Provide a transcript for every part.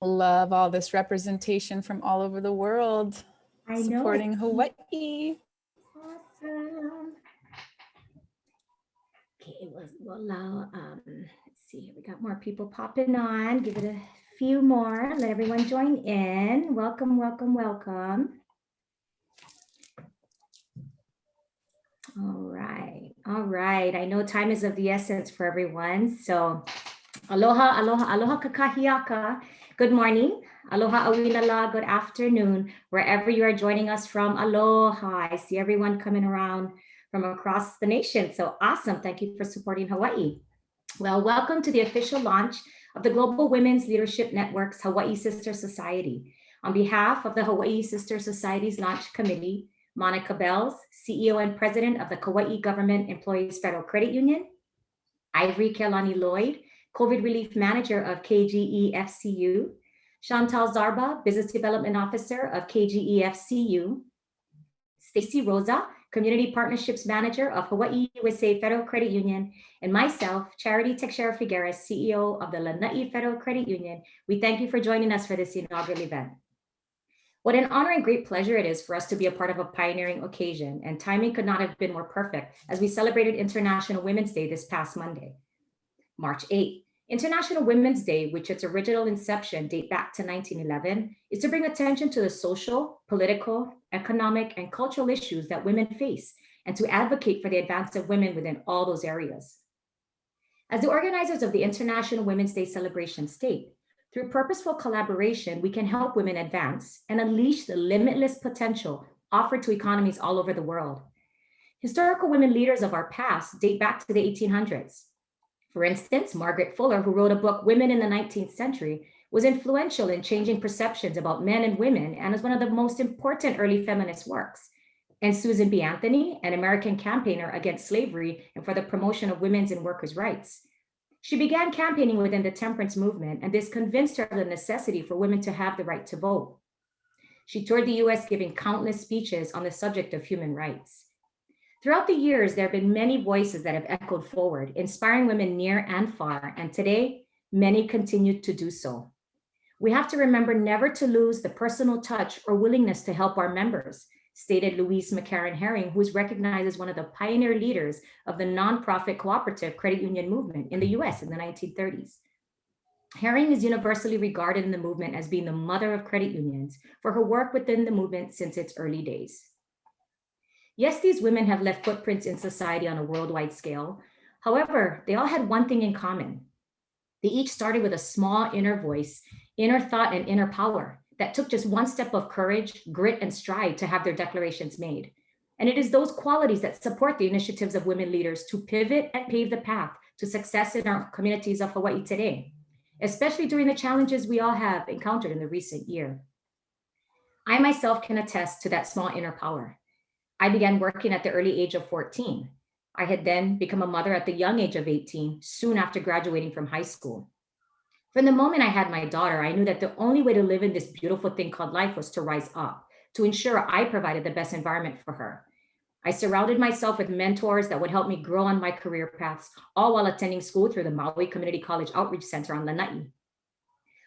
Love all this representation from all over the world. I know. Supporting Hawaii. Awesome. Okay, we'll allow, let's see, we got more people popping on. Give it a few more. Let everyone join in. Welcome, welcome, welcome. All right. I know time is of the essence for everyone. So aloha, aloha, aloha kakahiaka. Good morning. Aloha awilala, good afternoon. Wherever you are joining us from, aloha. I see everyone coming around from across the nation. So awesome. Thank you for supporting Hawaii. Well, welcome to the official launch of the Global Women's Leadership Network's Hawaii Sister Society. On behalf of the Hawaii Sister Society's Launch Committee, Monica Bells, CEO and President of the Kauai Government Employees Federal Credit Union, Ivory Kelani Lloyd, COVID Relief Manager of KGEFCU, Chantal Zarba, Business Development Officer of KGEFCU, Stacy Rosa, Community Partnerships Manager of Hawaii USA Federal Credit Union, and myself, Charity Teixeira Figueres, CEO of the Lanai Federal Credit Union. We thank you for joining us for this inaugural event. What an honor and great pleasure it is for us to be a part of a pioneering occasion, and timing could not have been more perfect as we celebrated International Women's Day this past Monday, March 8th. International Women's Day, which its original inception date back to 1911, is to bring attention to the social, political, economic, and cultural issues that women face, and to advocate for the advance of women within all those areas. As the organizers of the International Women's Day celebration state, through purposeful collaboration, we can help women advance and unleash the limitless potential offered to economies all over the world. Historical women leaders of our past date back to the 1800s. For instance, Margaret Fuller, who wrote a book, Women in the 19th Century, was influential in changing perceptions about men and women and is one of the most important early feminist works. And Susan B. Anthony, an American campaigner against slavery and for the promotion of women's and workers' rights. She began campaigning within the temperance movement, and this convinced her of the necessity for women to have the right to vote. She toured the US giving countless speeches on the subject of human rights. Throughout the years, there have been many voices that have echoed forward, inspiring women near and far, and today, many continue to do so. We have to remember never to lose the personal touch or willingness to help our members, stated Louise McCarran Herring, who is recognized as one of the pioneer leaders of the nonprofit cooperative credit union movement in the US in the 1930s. Herring is universally regarded in the movement as being the mother of credit unions for her work within the movement since its early days. Yes, these women have left footprints in society on a worldwide scale. However, they all had one thing in common. They each started with a small inner voice, inner thought, and inner power that took just one step of courage, grit, and stride to have their declarations made. And it is those qualities that support the initiatives of women leaders to pivot and pave the path to success in our communities of Hawaii today, especially during the challenges we all have encountered in the recent year. I myself can attest to that small inner power. I began working at the early age of 14. I had then become a mother at the young age of 18, soon after graduating from high school. From the moment I had my daughter, I knew that the only way to live in this beautiful thing called life was to rise up, to ensure I provided the best environment for her. I surrounded myself with mentors that would help me grow on my career paths, all while attending school through the Maui Community College Outreach Center on Lanai.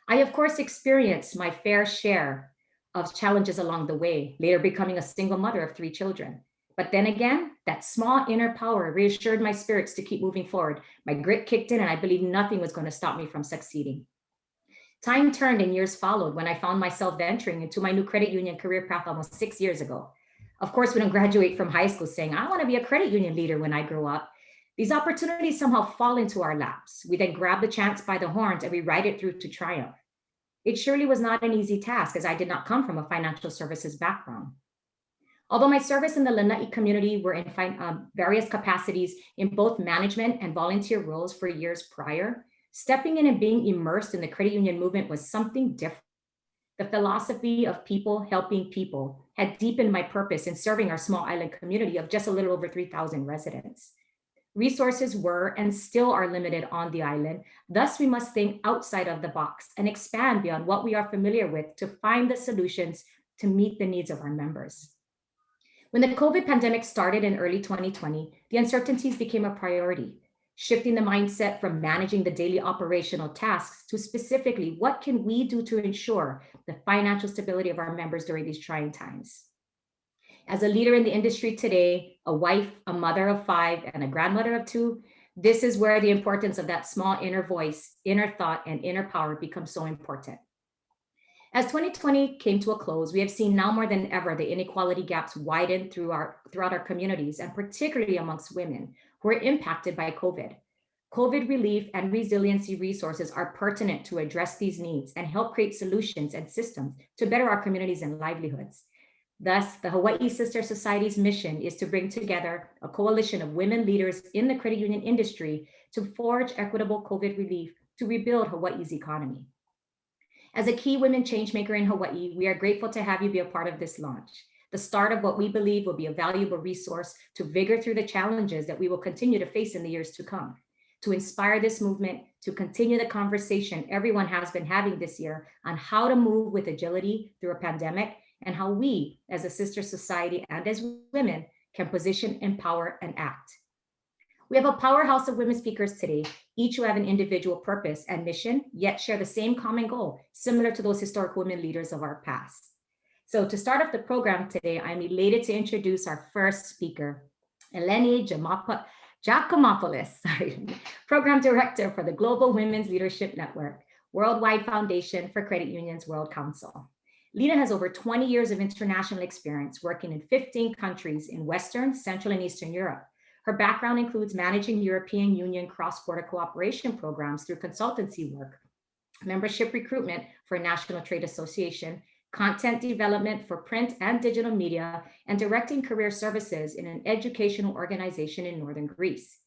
I, of course, experienced my fair share of challenges along the way, later becoming a single mother of 3 children. But then again, that small inner power reassured my spirits to keep moving forward. My grit kicked in, and I believed nothing was going to stop me from succeeding. Time turned and years followed when I found myself venturing into my new credit union career path almost 6 years ago. Of course, we don't graduate from high school saying, I want to be a credit union leader when I grow up. These opportunities somehow fall into our laps. We then grab the chance by the horns and we ride it through to triumph. It surely was not an easy task, as I did not come from a financial services background. Although my service in the Lanai community were in various capacities in both management and volunteer roles for years prior, stepping in and being immersed in the credit union movement was something different. The philosophy of people helping people had deepened my purpose in serving our small island community of just a little over 3,000 residents. Resources were and still are limited on the island. Thus, we must think outside of the box and expand beyond what we are familiar with to find the solutions to meet the needs of our members. When the COVID pandemic started in early 2020, the uncertainties became a priority. shifting the mindset from managing the daily operational tasks to specifically what can we do to ensure the financial stability of our members during these trying times. As a leader in the industry today, a wife, a mother of 5, and a grandmother of 2, this is where the importance of that small inner voice, inner thought, and inner power becomes so important. As 2020 came to a close, we have seen now more than ever the inequality gaps widen throughout our communities, and particularly amongst women who are impacted by COVID. COVID relief and resiliency resources are pertinent to address these needs and help create solutions and systems to better our communities and livelihoods. Thus, the Hawaii Sister Society's mission is to bring together a coalition of women leaders in the credit union industry to forge equitable COVID relief to rebuild Hawaii's economy. As a key women changemaker in Hawaii, we are grateful to have you be a part of this launch, the start of what we believe will be a valuable resource to vigor through the challenges that we will continue to face in the years to come, to inspire this movement, to continue the conversation everyone has been having this year on how to move with agility through a pandemic and how we, as a sister society and as women, can position, empower, and act. We have a powerhouse of women speakers today, each who have an individual purpose and mission, yet share the same common goal, similar to those historic women leaders of our past. So to start off the program today, I'm elated to introduce our first speaker, Eleni Giacomophilus, Program Director for the Global Women's Leadership Network, Worldwide Foundation for Credit Unions World Council. Lena has over 20 years of international experience working in 15 countries in Western, Central, and Eastern Europe. Her background includes managing European Union cross-border cooperation programs through consultancy work, membership recruitment for a national trade association, content development for print and digital media, and directing career services in an educational organization in Northern Greece.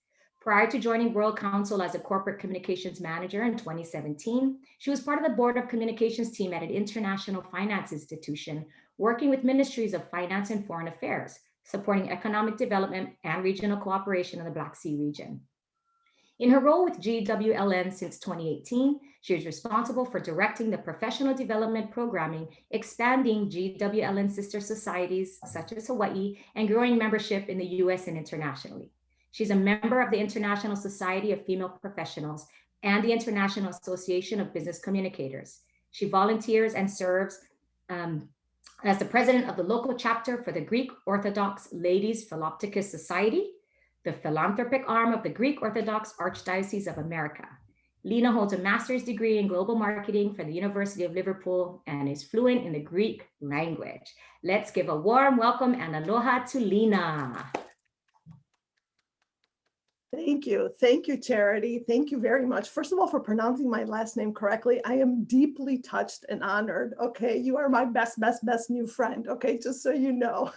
Prior to joining World Council as a corporate communications manager in 2017, she was part of the board of communications team at an international finance institution, working with ministries of finance and foreign affairs, supporting economic development and regional cooperation in the Black Sea region. In her role with GWLN since 2018, she is responsible for directing the professional development programming, expanding GWLN sister societies such as Hawaii, and growing membership in the US and internationally. She's a member of the International Society of Female Professionals and the International Association of Business Communicators. She volunteers and serves as the president of the local chapter for the Greek Orthodox Ladies Philopticus Society, the philanthropic arm of the Greek Orthodox Archdiocese of America. Lena holds a master's degree in global marketing from the University of Liverpool and is fluent in the Greek language. Let's give a warm welcome and aloha to Lena. Thank you. Thank you, Charity. Thank you very much. First of all, for pronouncing my last name correctly. I am deeply touched and honored. Okay, you are my best new friend. Okay, just so you know.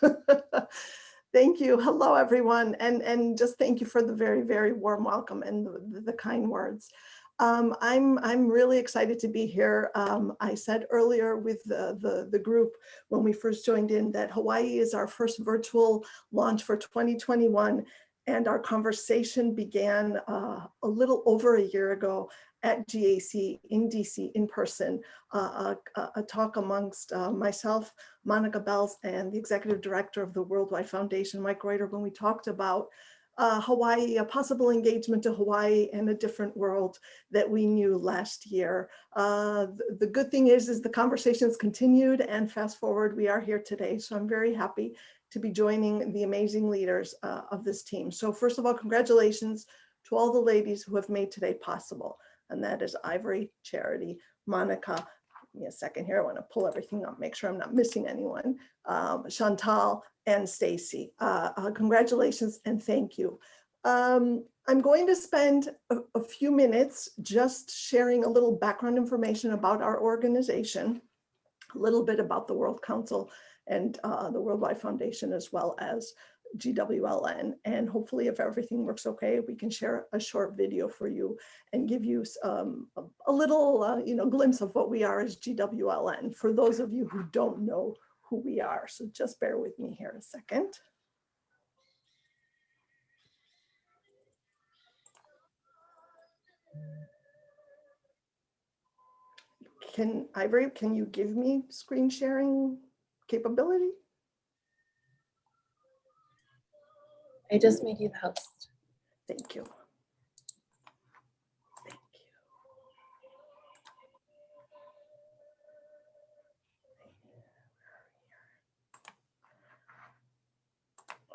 Thank you. Hello, everyone. And just thank you for the very, very warm welcome and the kind words. I'm really excited to be here. I said earlier with the group when we first joined in that Hawaii is our first virtual launch for 2021. And our conversation began a little over a year ago at GAC in DC in person, a talk amongst myself, Monica Bells, and the executive director of the Worldwide Foundation, Mike Reuter, when we talked about Hawaii, a possible engagement to Hawaii and a different world that we knew last year. The good thing is the conversations continued, and fast forward, we are here today. So I'm very happy to be joining the amazing leaders of this team. So first of all, congratulations to all the ladies who have made today possible. And that is Ivory, Charity, Monica. Give me a second here. I want to pull everything up, make sure I'm not missing anyone. Chantal and Stacy. Congratulations and thank you. I'm going to spend a few minutes just sharing a little background information about our organization, a little bit about the World Council and the Worldwide Foundation, as well as GWLN. And hopefully, if everything works okay, we can share a short video for you and give you a little glimpse of what we are as GWLN, for those of you who don't know who we are. So just bear with me here a second. Ivory, can you give me screen sharing capability? I just made you the host. Thank you.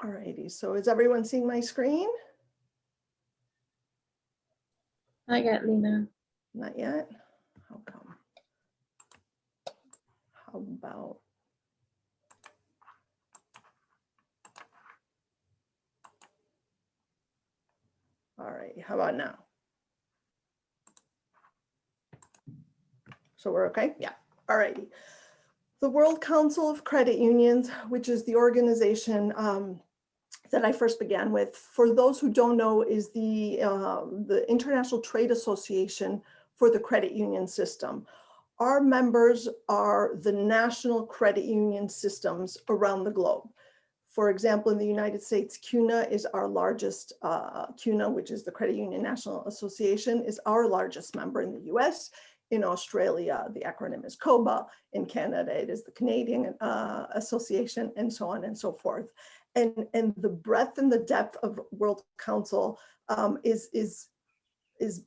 All righty, so is everyone seeing my screen? Not yet, Lena. Not yet? How come? How about? All right, how about now? So we're okay? Yeah, all righty. The World Council of Credit Unions, which is the organization that I first began with, for those who don't know, is the International Trade Association for the credit union system. Our members are the national credit union systems around the globe. For example, in the United States, CUNA is our largest, CUNA, which is the Credit Union National Association, is our largest member in the US. In Australia, the acronym is COBA. In Canada, it is the Canadian Association, and so on and so forth. And the breadth and the depth of World Council is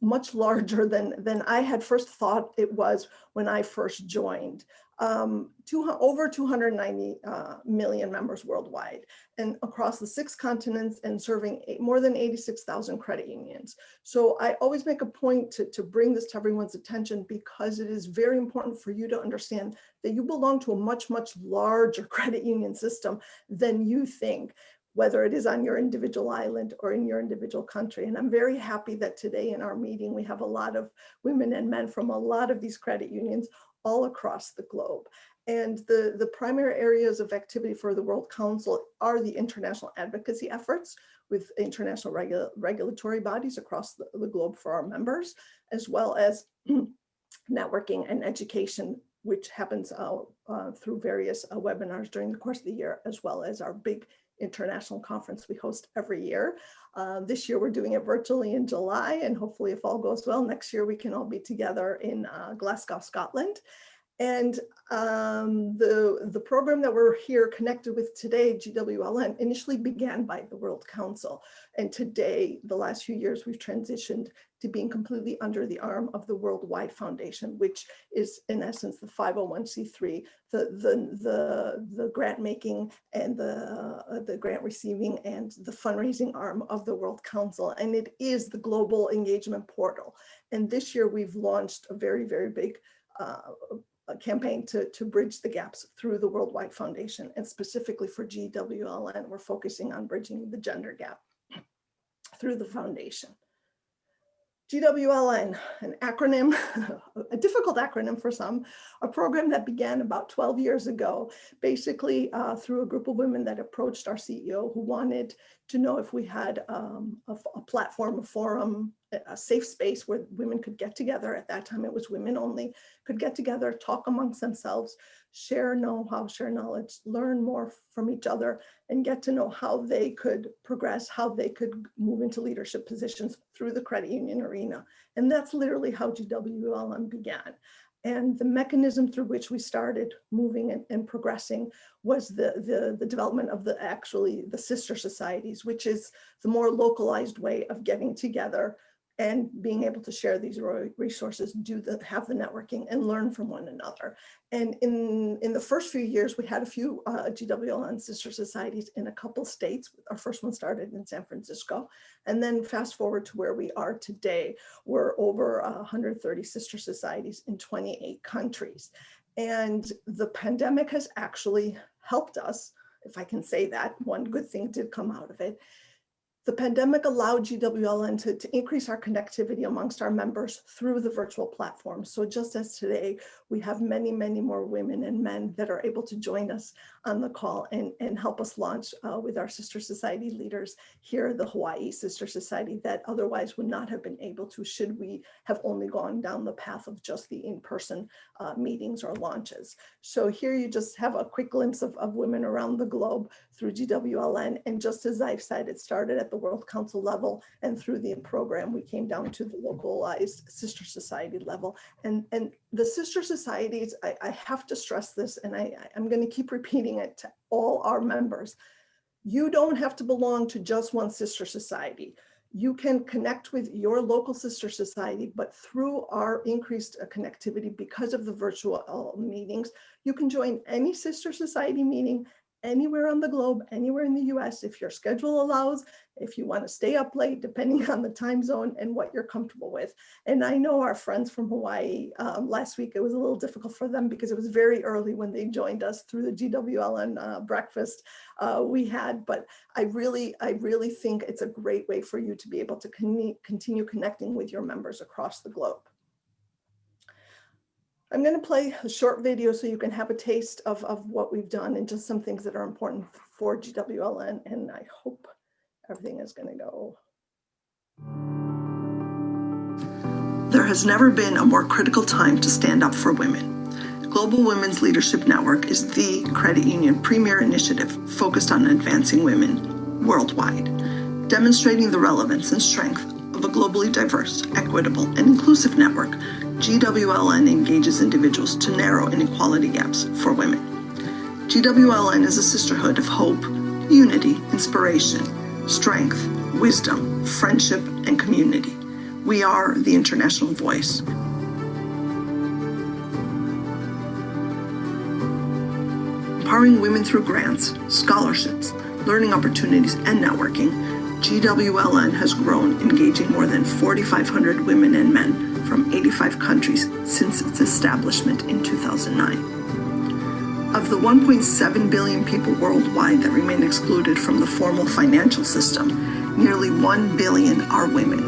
much larger than I had first thought it was when I first joined. Over 290 million members worldwide and across the 6 continents, and serving more than 86,000 credit unions. So I always make a point to bring this to everyone's attention, because it is very important for you to understand that you belong to a much, much larger credit union system than you think, whether it is on your individual island or in your individual country. And I'm very happy that today in our meeting, we have a lot of women and men from a lot of these credit unions all across the globe. And the primary areas of activity for the World Council are the international advocacy efforts with international regulatory bodies across the globe for our members, as well as networking and education, which happens through various webinars during the course of the year, as well as our big international conference we host every year. This year we're doing it virtually in July, and hopefully, if all goes well, next year we can all be together in Glasgow, Scotland. And the program that we're here connected with today, GWLN, initially began by the World Council. And today, the last few years, we've transitioned to being completely under the arm of the Worldwide Foundation, which is in essence the 501c3, the grant making and the grant receiving and the fundraising arm of the World Council. And it is the global engagement portal. And this year we've launched a very, very big a campaign to bridge the gaps through the Worldwide Foundation. And specifically for GWLN, we're focusing on bridging the gender gap through the foundation. GWLN, an acronym, a difficult acronym for some, a program that began about 12 years ago, basically through a group of women that approached our CEO who wanted to know if we had a platform, a forum, a safe space where women could get together. At that time, it was women only, could get together, talk amongst themselves, share know-how, share knowledge, learn more from each other, and get to know how they could progress, how they could move into leadership positions through the credit union arena. And that's literally how GWLN began. And the mechanism through which we started moving and progressing was the development of the sister societies, which is the more localized way of getting together and being able to share these resources, have the networking and learn from one another. And in the first few years, we had a few GWLN sister societies in a couple states. Our first one started in San Francisco. And then fast forward to where we are today, we're over 130 sister societies in 28 countries. And the pandemic has actually helped us, if I can say that. One good thing did come out of it. The pandemic allowed GWLN to increase our connectivity amongst our members through the virtual platform. So just as today, we have many, many more women and men that are able to join us on the call and help us launch with our sister society leaders here, the Hawaii Sister Society, that otherwise would not have been able to should we have only gone down the path of just the in-person meetings or launches. So here you just have a quick glimpse of women around the globe through GWLN. And just as I've said, it started at the World Council level, and through the program, we came down to the localized sister society level. And the sister societies, I have to stress this, and I'm going to keep repeating it to all our members. You don't have to belong to just one sister society. You can connect with your local sister society, but through our increased connectivity because of the virtual meetings, you can join any sister society meeting anywhere on the globe, anywhere in the US, if your schedule allows, if you want to stay up late, depending on the time zone and what you're comfortable with. And I know our friends from Hawaii, last week, it was a little difficult for them because it was very early when they joined us through the GWLN breakfast we had. But I really think it's a great way for you to be able to continue connecting with your members across the globe. I'm going to play a short video so you can have a taste of what we've done and just some things that are important for GWLN. And I hope everything is going to go. There has never been a more critical time to stand up for women. Global Women's Leadership Network is the credit union premier initiative focused on advancing women worldwide, demonstrating the relevance and strength of a globally diverse, equitable, and inclusive network. GWLN engages individuals to narrow inequality gaps for women. GWLN is a sisterhood of hope, unity, inspiration, strength, wisdom, friendship, and community. We are the international voice. Empowering women through grants, scholarships, learning opportunities, and networking, GWLN has grown, engaging more than 4,500 women and men from 85 countries since its establishment in 2009. Of the 1.7 billion people worldwide that remain excluded from the formal financial system, nearly 1 billion are women.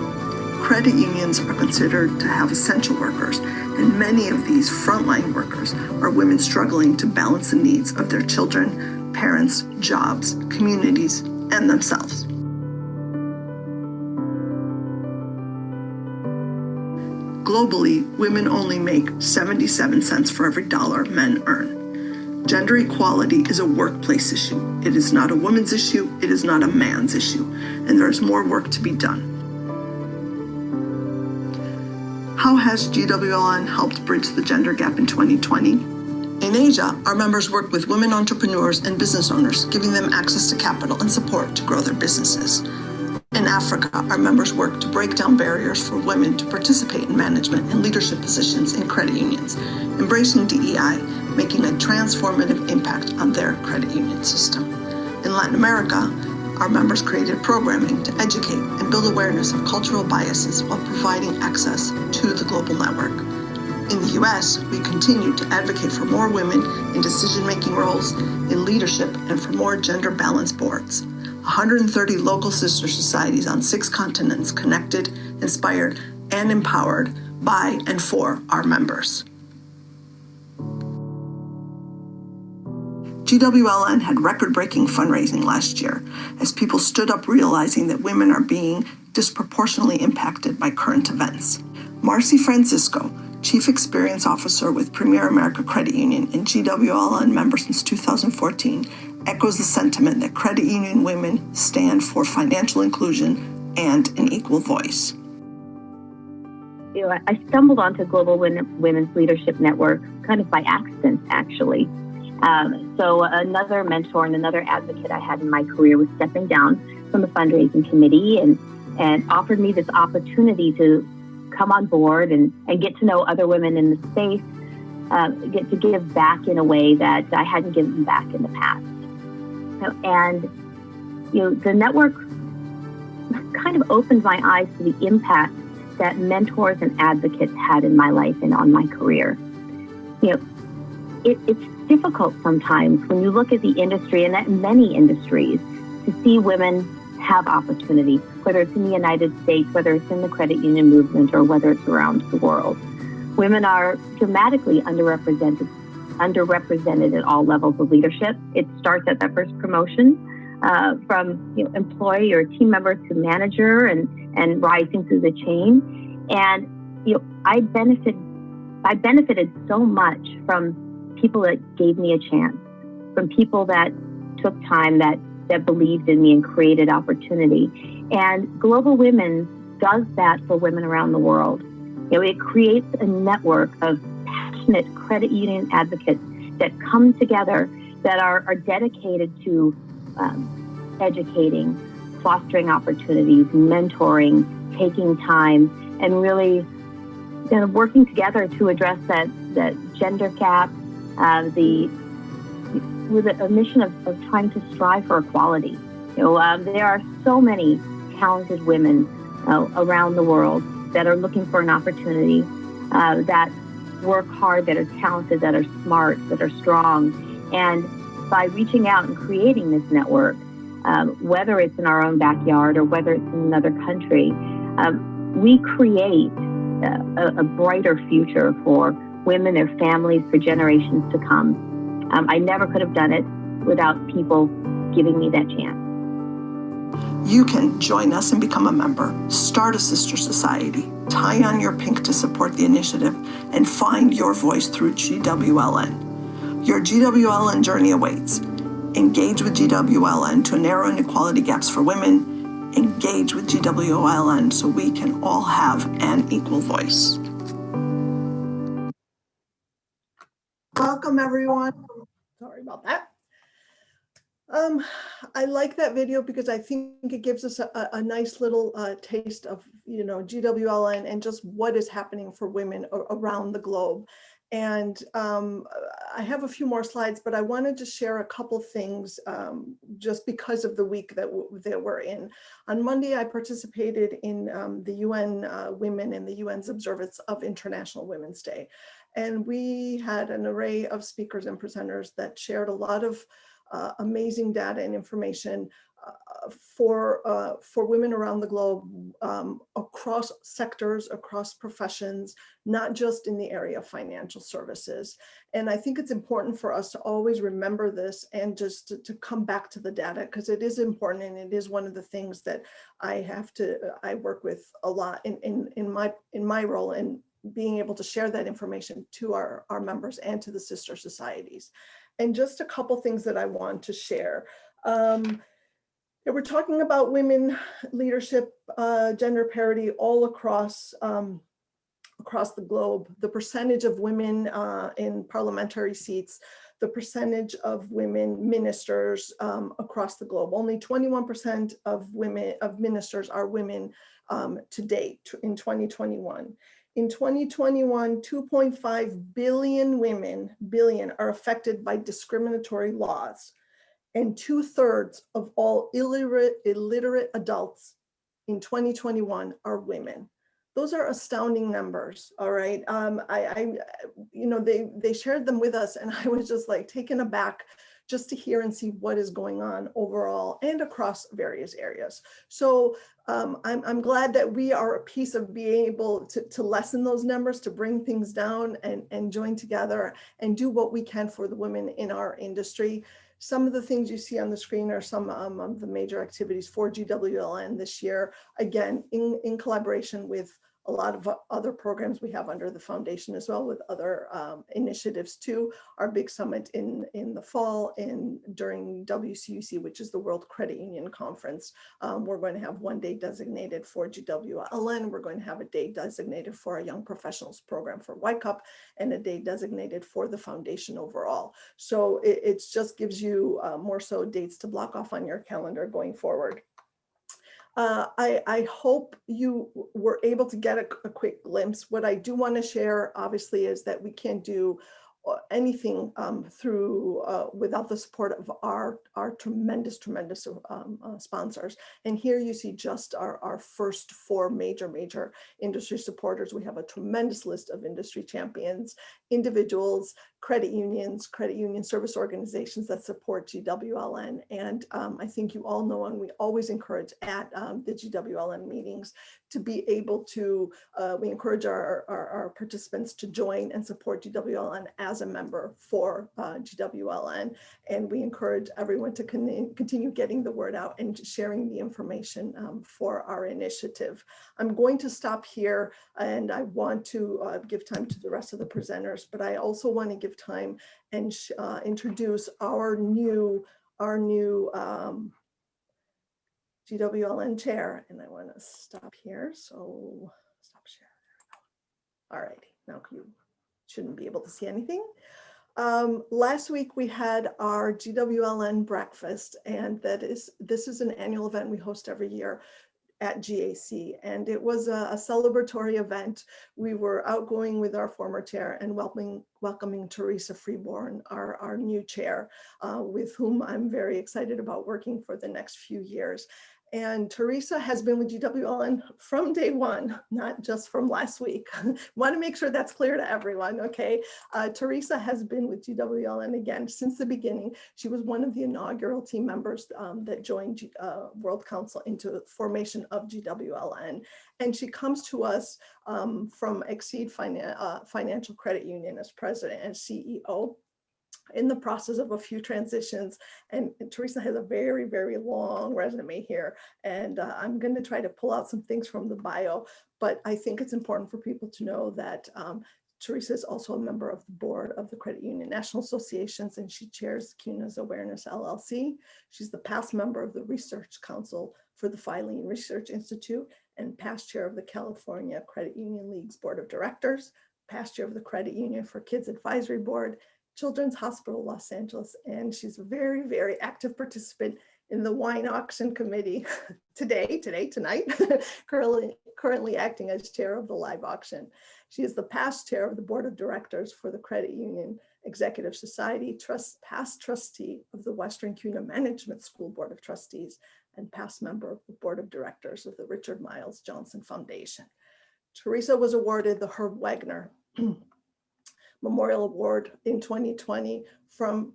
Credit unions are considered to have essential workers, and many of these frontline workers are women struggling to balance the needs of their children, parents, jobs, communities, and themselves. Globally, women only make 77 cents for every dollar men earn. Gender equality is a workplace issue. It is not a woman's issue. It is not a man's issue. And there is more work to be done. How has GWLN helped bridge the gender gap in 2020? In Asia, our members work with women entrepreneurs and business owners, giving them access to capital and support to grow their businesses. In Africa, our members work to break down barriers for women to participate in management and leadership positions in credit unions, embracing DEI, making a transformative impact on their credit union system. In Latin America, our members created programming to educate and build awareness of cultural biases while providing access to the global network. In the US, we continue to advocate for more women in decision-making roles, in leadership, and for more gender-balanced boards. 130 local sister societies on 6 continents connected, inspired, and empowered by and for our members. GWLN had record-breaking fundraising last year as people stood up realizing that women are being disproportionately impacted by current events. Marcy Francisco, Chief Experience Officer with Premier America Credit Union and GWLN member since 2014, echoes the sentiment that credit union women stand for financial inclusion and an equal voice. I stumbled onto Global Women's Leadership Network kind of by accident, actually. So another mentor and another advocate I had in my career was stepping down from the fundraising committee and offered me this opportunity to come on board and get to know other women in the space, get to give back in a way that I hadn't given back in the past. And the network kind of opened my eyes to the impact that mentors and advocates had in my life and on my career. It's difficult sometimes when you look at the industry, and at many industries, to see women have opportunity, whether it's in the United States, whether it's in the credit union movement, or whether it's around the world. Women are dramatically underrepresented at all levels of leadership. It starts at that first promotion, from employee or team member to manager, and rising through the chain. And I benefited so much from people that gave me a chance, from people that took time, that believed in me and created opportunity. And Global Women does that for women around the world. It creates a network of passionate credit union advocates that come together, that are dedicated to educating, fostering opportunities, mentoring, taking time, and really working together to address that gender gap, the with a mission of trying to strive for equality. There are so many talented women around the world that are looking for an opportunity, that work hard, that are talented, that are smart, that are strong. And by reaching out and creating this network, whether it's in our own backyard or whether it's in another country, we create a brighter future for women, their families, for generations to come. I never could have done it without people giving me that chance. You can join us and become a member, start a sister society, tie on your pink to support the initiative, and find your voice through GWLN. Your GWLN journey awaits. Engage with GWLN to narrow inequality gaps for women. Engage with GWLN so we can all have an equal voice. Welcome, everyone. Sorry about that. I like that video because I think it gives us a nice little taste of, GWLN and just what is happening for women around the globe. And I have a few more slides, but I wanted to share a couple things just because of the week that we're in. On Monday, I participated in the UN Women and the UN's observance of International Women's Day. And we had an array of speakers and presenters that shared a lot of amazing data and information for women around the globe, across sectors, across professions, not just in the area of financial services. And I think it's important for us to always remember this and just to come back to the data, because it is important and it is one of the things that I work with a lot in my role, and being able to share that information to our members and to the sister societies. And just a couple things that I want to share. We're talking about women leadership, gender parity all across the globe, the percentage of women in parliamentary seats, the percentage of women ministers across the globe. Only 21% of ministers are women to date in 2021. In 2021, 2.5 billion women are affected by discriminatory laws, and 2/3 of all illiterate adults in 2021 are women. Those are astounding numbers, all right? They shared them with us, and I was just like taken aback just to hear and see what is going on overall and across various areas. So I'm glad that we are a piece of being able to lessen those numbers, to bring things down and join together and do what we can for the women in our industry. Some of the things you see on the screen are some of the major activities for GWLN this year, again, in collaboration with a lot of other programs we have under the foundation, as well with other initiatives too. Our big summit in the fall and during WCUC, which is the World Credit Union Conference. We're going to have one day designated for GWLN. We're going to have a day designated for our Young Professionals program for YCUP, and a day designated for the foundation overall. So it just gives you more so dates to block off on your calendar going forward. I hope you were able to get a quick glimpse. What I do want to share, obviously, is that we can't do anything without the support of our tremendous sponsors. And here you see just our first four major industry supporters. We have a tremendous list of industry champions, individuals, credit union service organizations that support GWLN. And I think you all know, and we always encourage at the GWLN meetings to be able to, we encourage our participants to join and support GWLN as a member for GWLN. And we encourage everyone to continue getting the word out and sharing the information for our initiative. I'm going to stop here, and I want to give time to the rest of the presenters, but I also want to give time and introduce our new GWLN chair. And I want to stop here. So stop share. All righty. Now you shouldn't be able to see anything. Last week we had our GWLN breakfast, and this is an annual event we host every year. at GAC, and it was a celebratory event. We were outgoing with our former chair and welcoming Teresa Freeborn, our new chair, with whom I'm very excited about working for the next few years. And Teresa has been with GWLN from day one, not just from last week. Want to make sure that's clear to everyone, okay? Teresa has been with GWLN again since the beginning. She was one of the inaugural team members that joined World Council into the formation of GWLN. And she comes to us from Exceed Financial Credit Union as president and CEO, in the process of a few transitions. And Teresa has a very, very long resume here. And I'm going to try to pull out some things from the bio, but I think it's important for people to know that Teresa is also a member of the board of the Credit Union National Associations, and she chairs CUNA's Awareness LLC. She's the past member of the Research Council for the Filing Research Institute and past chair of the California Credit Union League's Board of Directors, past chair of the Credit Union for Kids Advisory Board, Children's Hospital Los Angeles, and she's a very, very active participant in the wine auction committee tonight, currently acting as chair of the live auction. She is the past chair of the board of directors for the Credit Union Executive Society, past trustee of the Western CUNA Management School Board of Trustees, and past member of the board of directors of the Richard Miles Johnson Foundation. Teresa was awarded the Herb Wagner Memorial Award in 2020 from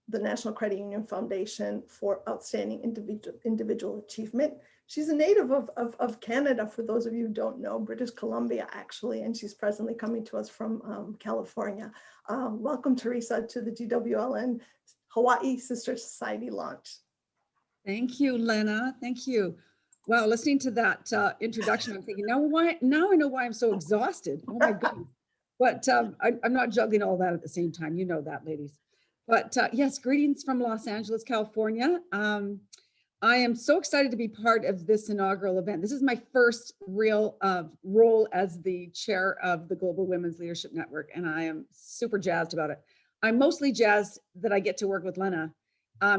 the National Credit Union Foundation for outstanding individual achievement. She's a native of Canada, for those of you who don't know, British Columbia actually, and she's presently coming to us from California. Welcome, Teresa, to the GWLN Hawaii Sister Society launch. Thank you, Lena. Thank you. Wow, listening to that introduction, I'm thinking, now I know why I'm so exhausted. Oh my goodness. But I'm not juggling all that at the same time. You know that, ladies. But yes, greetings from Los Angeles, California. I am so excited to be part of this inaugural event. This is my first real role as the chair of the Global Women's Leadership Network, and I am super jazzed about it. I'm mostly jazzed that I get to work with Lena.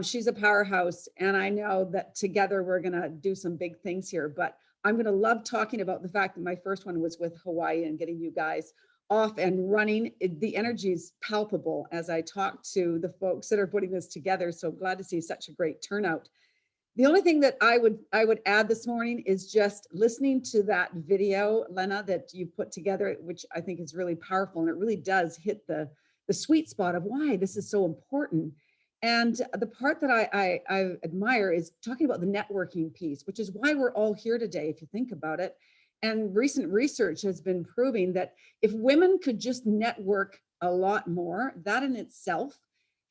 She's a powerhouse, and I know that together we're gonna do some big things here, but I'm gonna love talking about the fact that my first one was with Hawaii and getting you guys off and running. The energy is palpable as I talk to the folks that are putting this together. So glad to see such a great turnout. The only thing that I would add this morning is just listening to that video, Lena, that you put together, which I think is really powerful, and it really does hit the sweet spot of why this is so important. And the part that I admire is talking about the networking piece, which is why we're all here today, if you think about it. And recent research has been proving that if women could just network a lot more, that in itself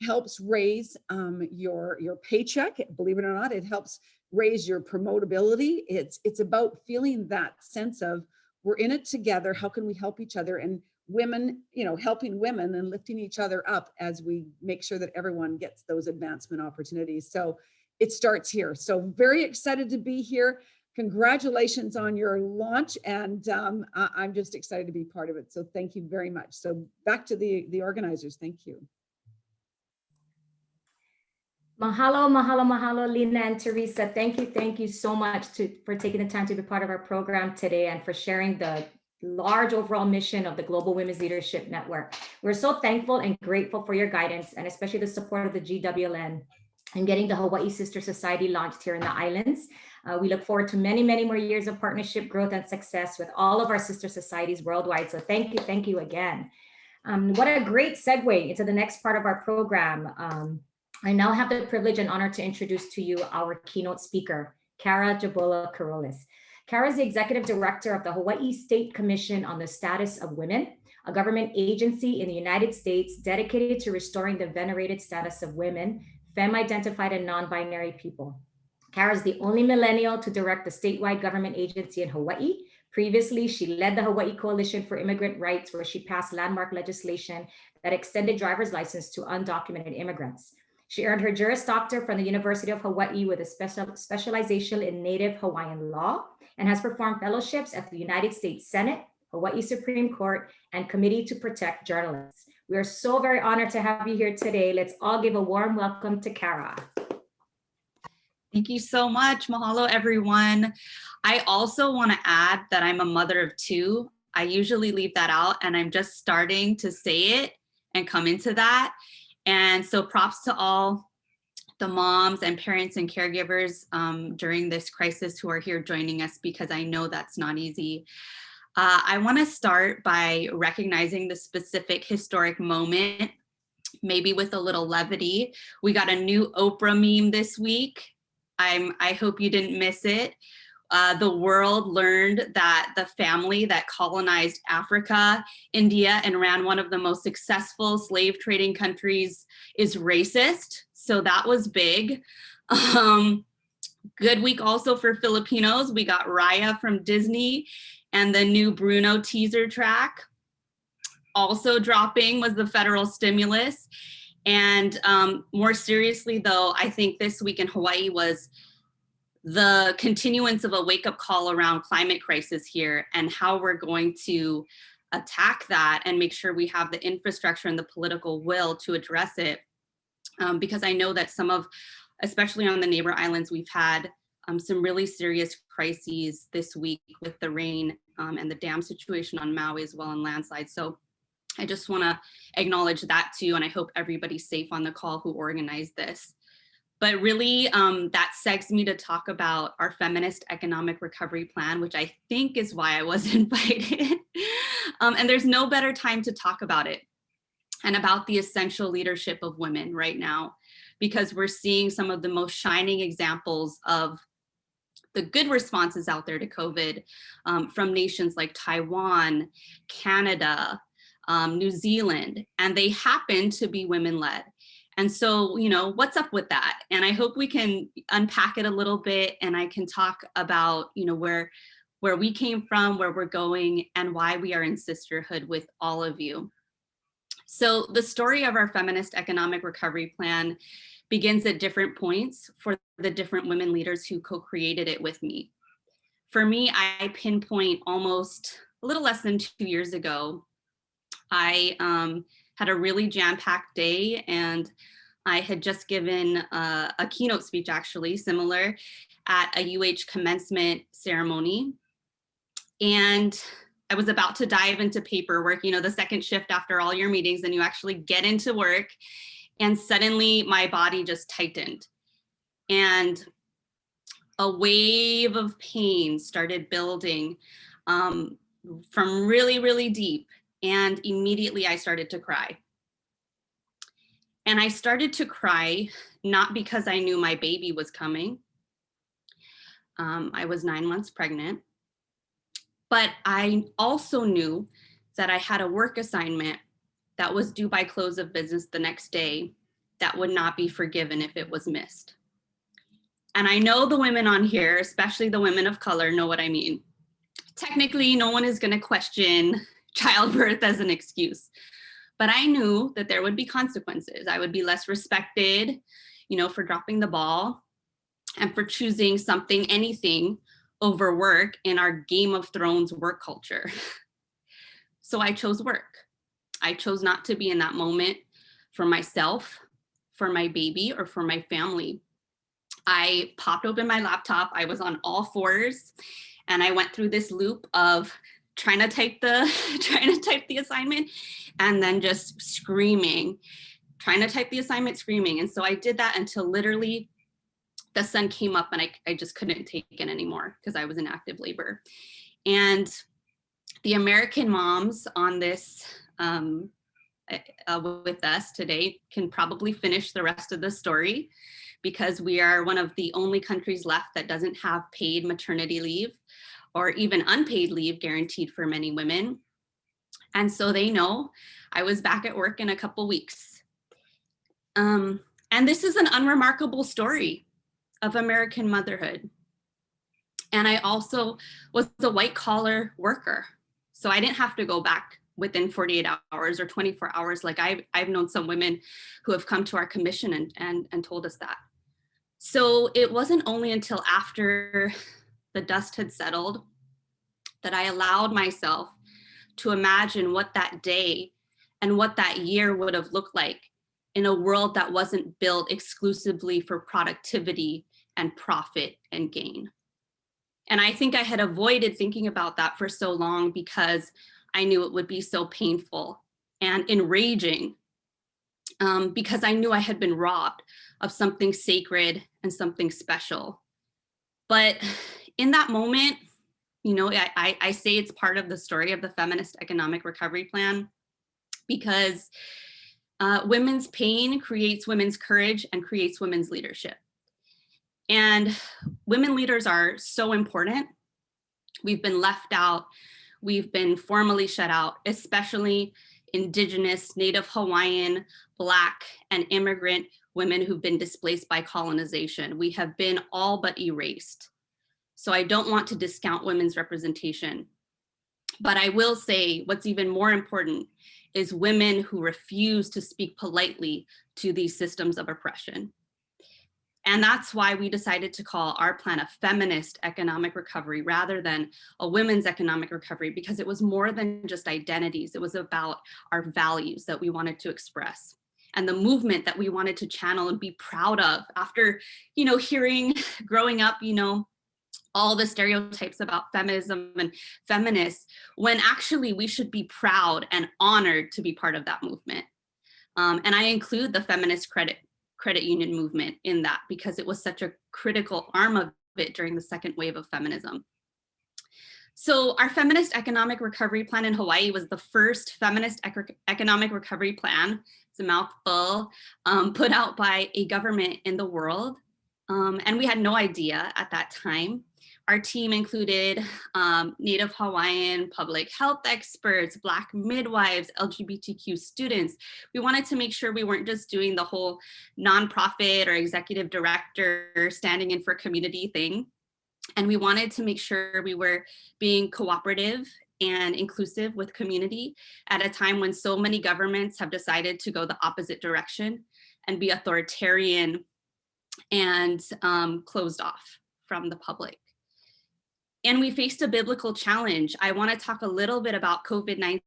helps raise your paycheck. Believe it or not, it helps raise your promotability. It's about feeling that sense of we're in it together. How can we help each other? And women, helping women and lifting each other up as we make sure that everyone gets those advancement opportunities. So it starts here. So very excited to be here. Congratulations on your launch, and I'm just excited to be part of it. So thank you very much. So back to the organizers. Thank you. Mahalo, mahalo, mahalo, Lena and Teresa. Thank you so much for taking the time to be part of our program today and for sharing the large overall mission of the Global Women's Leadership Network. We're so thankful and grateful for your guidance, and especially the support of the GWLN and getting the Hawaii Sister Society launched here in the islands. We look forward to many, many more years of partnership, growth, and success with all of our sister societies worldwide. So thank you again. What a great segue into the next part of our program. I now have the privilege and honor to introduce to you our keynote speaker, Kara Jabola-Carolis. Kara is the executive director of the Hawaii State Commission on the Status of Women, a government agency in the United States dedicated to restoring the venerated status of women, femme-identified and non-binary people. Kara is the only millennial to direct the statewide government agency in Hawaii. Previously, she led the Hawaii Coalition for Immigrant Rights, where she passed landmark legislation that extended driver's license to undocumented immigrants. She earned her Juris Doctor from the University of Hawaii with a specialization in Native Hawaiian law, and has performed fellowships at the United States Senate, Hawaii Supreme Court, and Committee to Protect Journalists. We are so very honored to have you here today. Let's all give a warm welcome to Kara. Thank you so much. Mahalo, everyone. I also want to add that I'm a mother of two. I usually leave that out, and I'm just starting to say it and come into that. And so props to all the moms and parents and caregivers during this crisis who are here joining us, because I know that's not easy. I want to start by recognizing the specific historic moment, maybe with a little levity. We got a new Oprah meme this week. I hope you didn't miss it. The world learned that the family that colonized Africa, India, and ran one of the most successful slave trading countries is racist. So that was big. Good week also for Filipinos. We got Raya from Disney and the new Bruno teaser track. Also dropping was the federal stimulus. And more seriously though, I think this week in Hawaii was the continuance of a wake-up call around climate crisis here and how we're going to attack that and make sure we have the infrastructure and the political will to address it. Because I know that some of, especially on the neighbor islands, we've had some really serious crises this week with the rain and the dam situation on Maui as well, and landslides. So I just want to acknowledge that too, and I hope everybody's safe on the call who organized this. But really, that segs me to talk about our feminist economic recovery plan, which I think is why I was invited. And there's no better time to talk about it and about the essential leadership of women right now, because we're seeing some of the most shining examples of the good responses out there to COVID from nations like Taiwan, Canada, New Zealand, and they happen to be women-led. And so, you know, what's up with that? And I hope we can unpack it a little bit, and I can talk about, you know, where we came from, where we're going, and why we are in sisterhood with all of you. So the story of our feminist economic recovery plan begins at different points for the different women leaders who co-created it with me. For me, I pinpoint almost a little less than 2 years ago. I had a really jam-packed day, and I had just given a keynote speech, actually similar, at a UH commencement ceremony. And I was about to dive into paperwork, you know, the second shift after all your meetings, and you actually get into work, and suddenly my body just tightened. And a wave of pain started building from really, really deep. And immediately I started to cry. And I started to cry, not because I knew my baby was coming. I was 9 months pregnant, but I also knew that I had a work assignment that was due by close of business the next day that would not be forgiven if it was missed. And I know the women on here, especially the women of color, know what I mean. Technically, no one is going to question childbirth as an excuse, but I knew that there would be consequences. I would be less respected, you know, for dropping the ball and for choosing something, anything over work in our Game of Thrones work culture. So I chose work. I chose not to be in that moment for myself, for my baby, or for my family. I popped open my laptop. I was on all fours, and I went through this loop of trying to type the assignment, and then just screaming, trying to type the assignment, screaming. And so I did that until literally the sun came up, and I just couldn't take it anymore because I was in active labor. And the American moms on this with us today can probably finish the rest of the story, because we are one of the only countries left that doesn't have paid maternity leave or even unpaid leave guaranteed for many women. And so they know I was back at work in a couple weeks. And this is an unremarkable story of American motherhood. And I also was a white collar worker. So I didn't have to go back within 48 hours or 24 hours. Like I've known some women who have come to our commission and told us that. So it wasn't only until after the dust had settled that I allowed myself to imagine what that day and what that year would have looked like in a world that wasn't built exclusively for productivity and profit and gain. And I think I had avoided thinking about that for so long because I knew it would be so painful and enraging, because I knew I had been robbed of something sacred and something special. But in that moment, I say it's part of the story of the feminist economic recovery plan, because women's pain creates women's courage and creates women's leadership. And women leaders are so important. We've been left out. We've been formally shut out, especially Indigenous, Native Hawaiian, Black, and immigrant women who've been displaced by colonization. We have been all but erased. So I don't want to discount women's representation. But I will say what's even more important is women who refuse to speak politely to these systems of oppression. And that's why we decided to call our plan a feminist economic recovery rather than a women's economic recovery, because it was more than just identities. It was about our values that we wanted to express and the movement that we wanted to channel and be proud of after, hearing growing up, all the stereotypes about feminism and feminists, when actually we should be proud and honored to be part of that movement. And I include the feminist credit union movement in that because it was such a critical arm of it during the second wave of feminism. So our feminist economic recovery plan in Hawaii was the first feminist economic recovery plan, it's a mouthful, put out by a government in the world. And we had no idea at that time. Our team included Native Hawaiian public health experts, Black midwives, LGBTQ students. We wanted to make sure we weren't just doing the whole nonprofit or executive director standing in for community thing. And we wanted to make sure we were being cooperative and inclusive with community at a time when so many governments have decided to go the opposite direction and be authoritarian and closed off from the public. And we faced a biblical challenge. I want to talk a little bit about COVID-19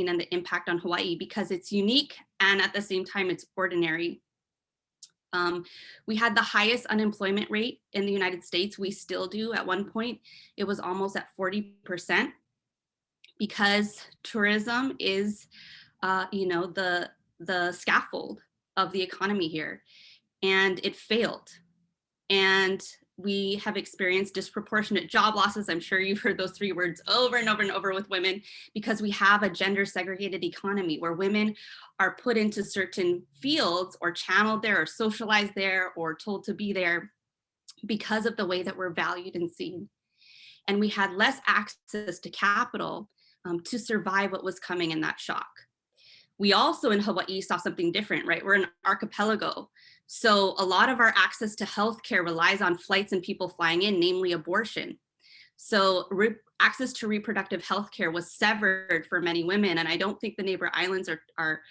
and the impact on Hawaii because it's unique and at the same time it's ordinary. We had the highest unemployment rate in the United States. We still do. At one point, it was almost at 40% because tourism is, the scaffold of the economy here, and it failed. And we have experienced disproportionate job losses. I'm sure you've heard those three words over and over and over with women because we have a gender segregated economy where women are put into certain fields or channeled there or socialized there or told to be there because of the way that we're valued and seen. And we had less access to capital to survive what was coming in that shock. We also in Hawaii saw something different, right? We're an archipelago. So a lot of our access to healthcare relies on flights and people flying in, namely abortion. So access to reproductive healthcare was severed for many women. And I don't think the neighbor islands are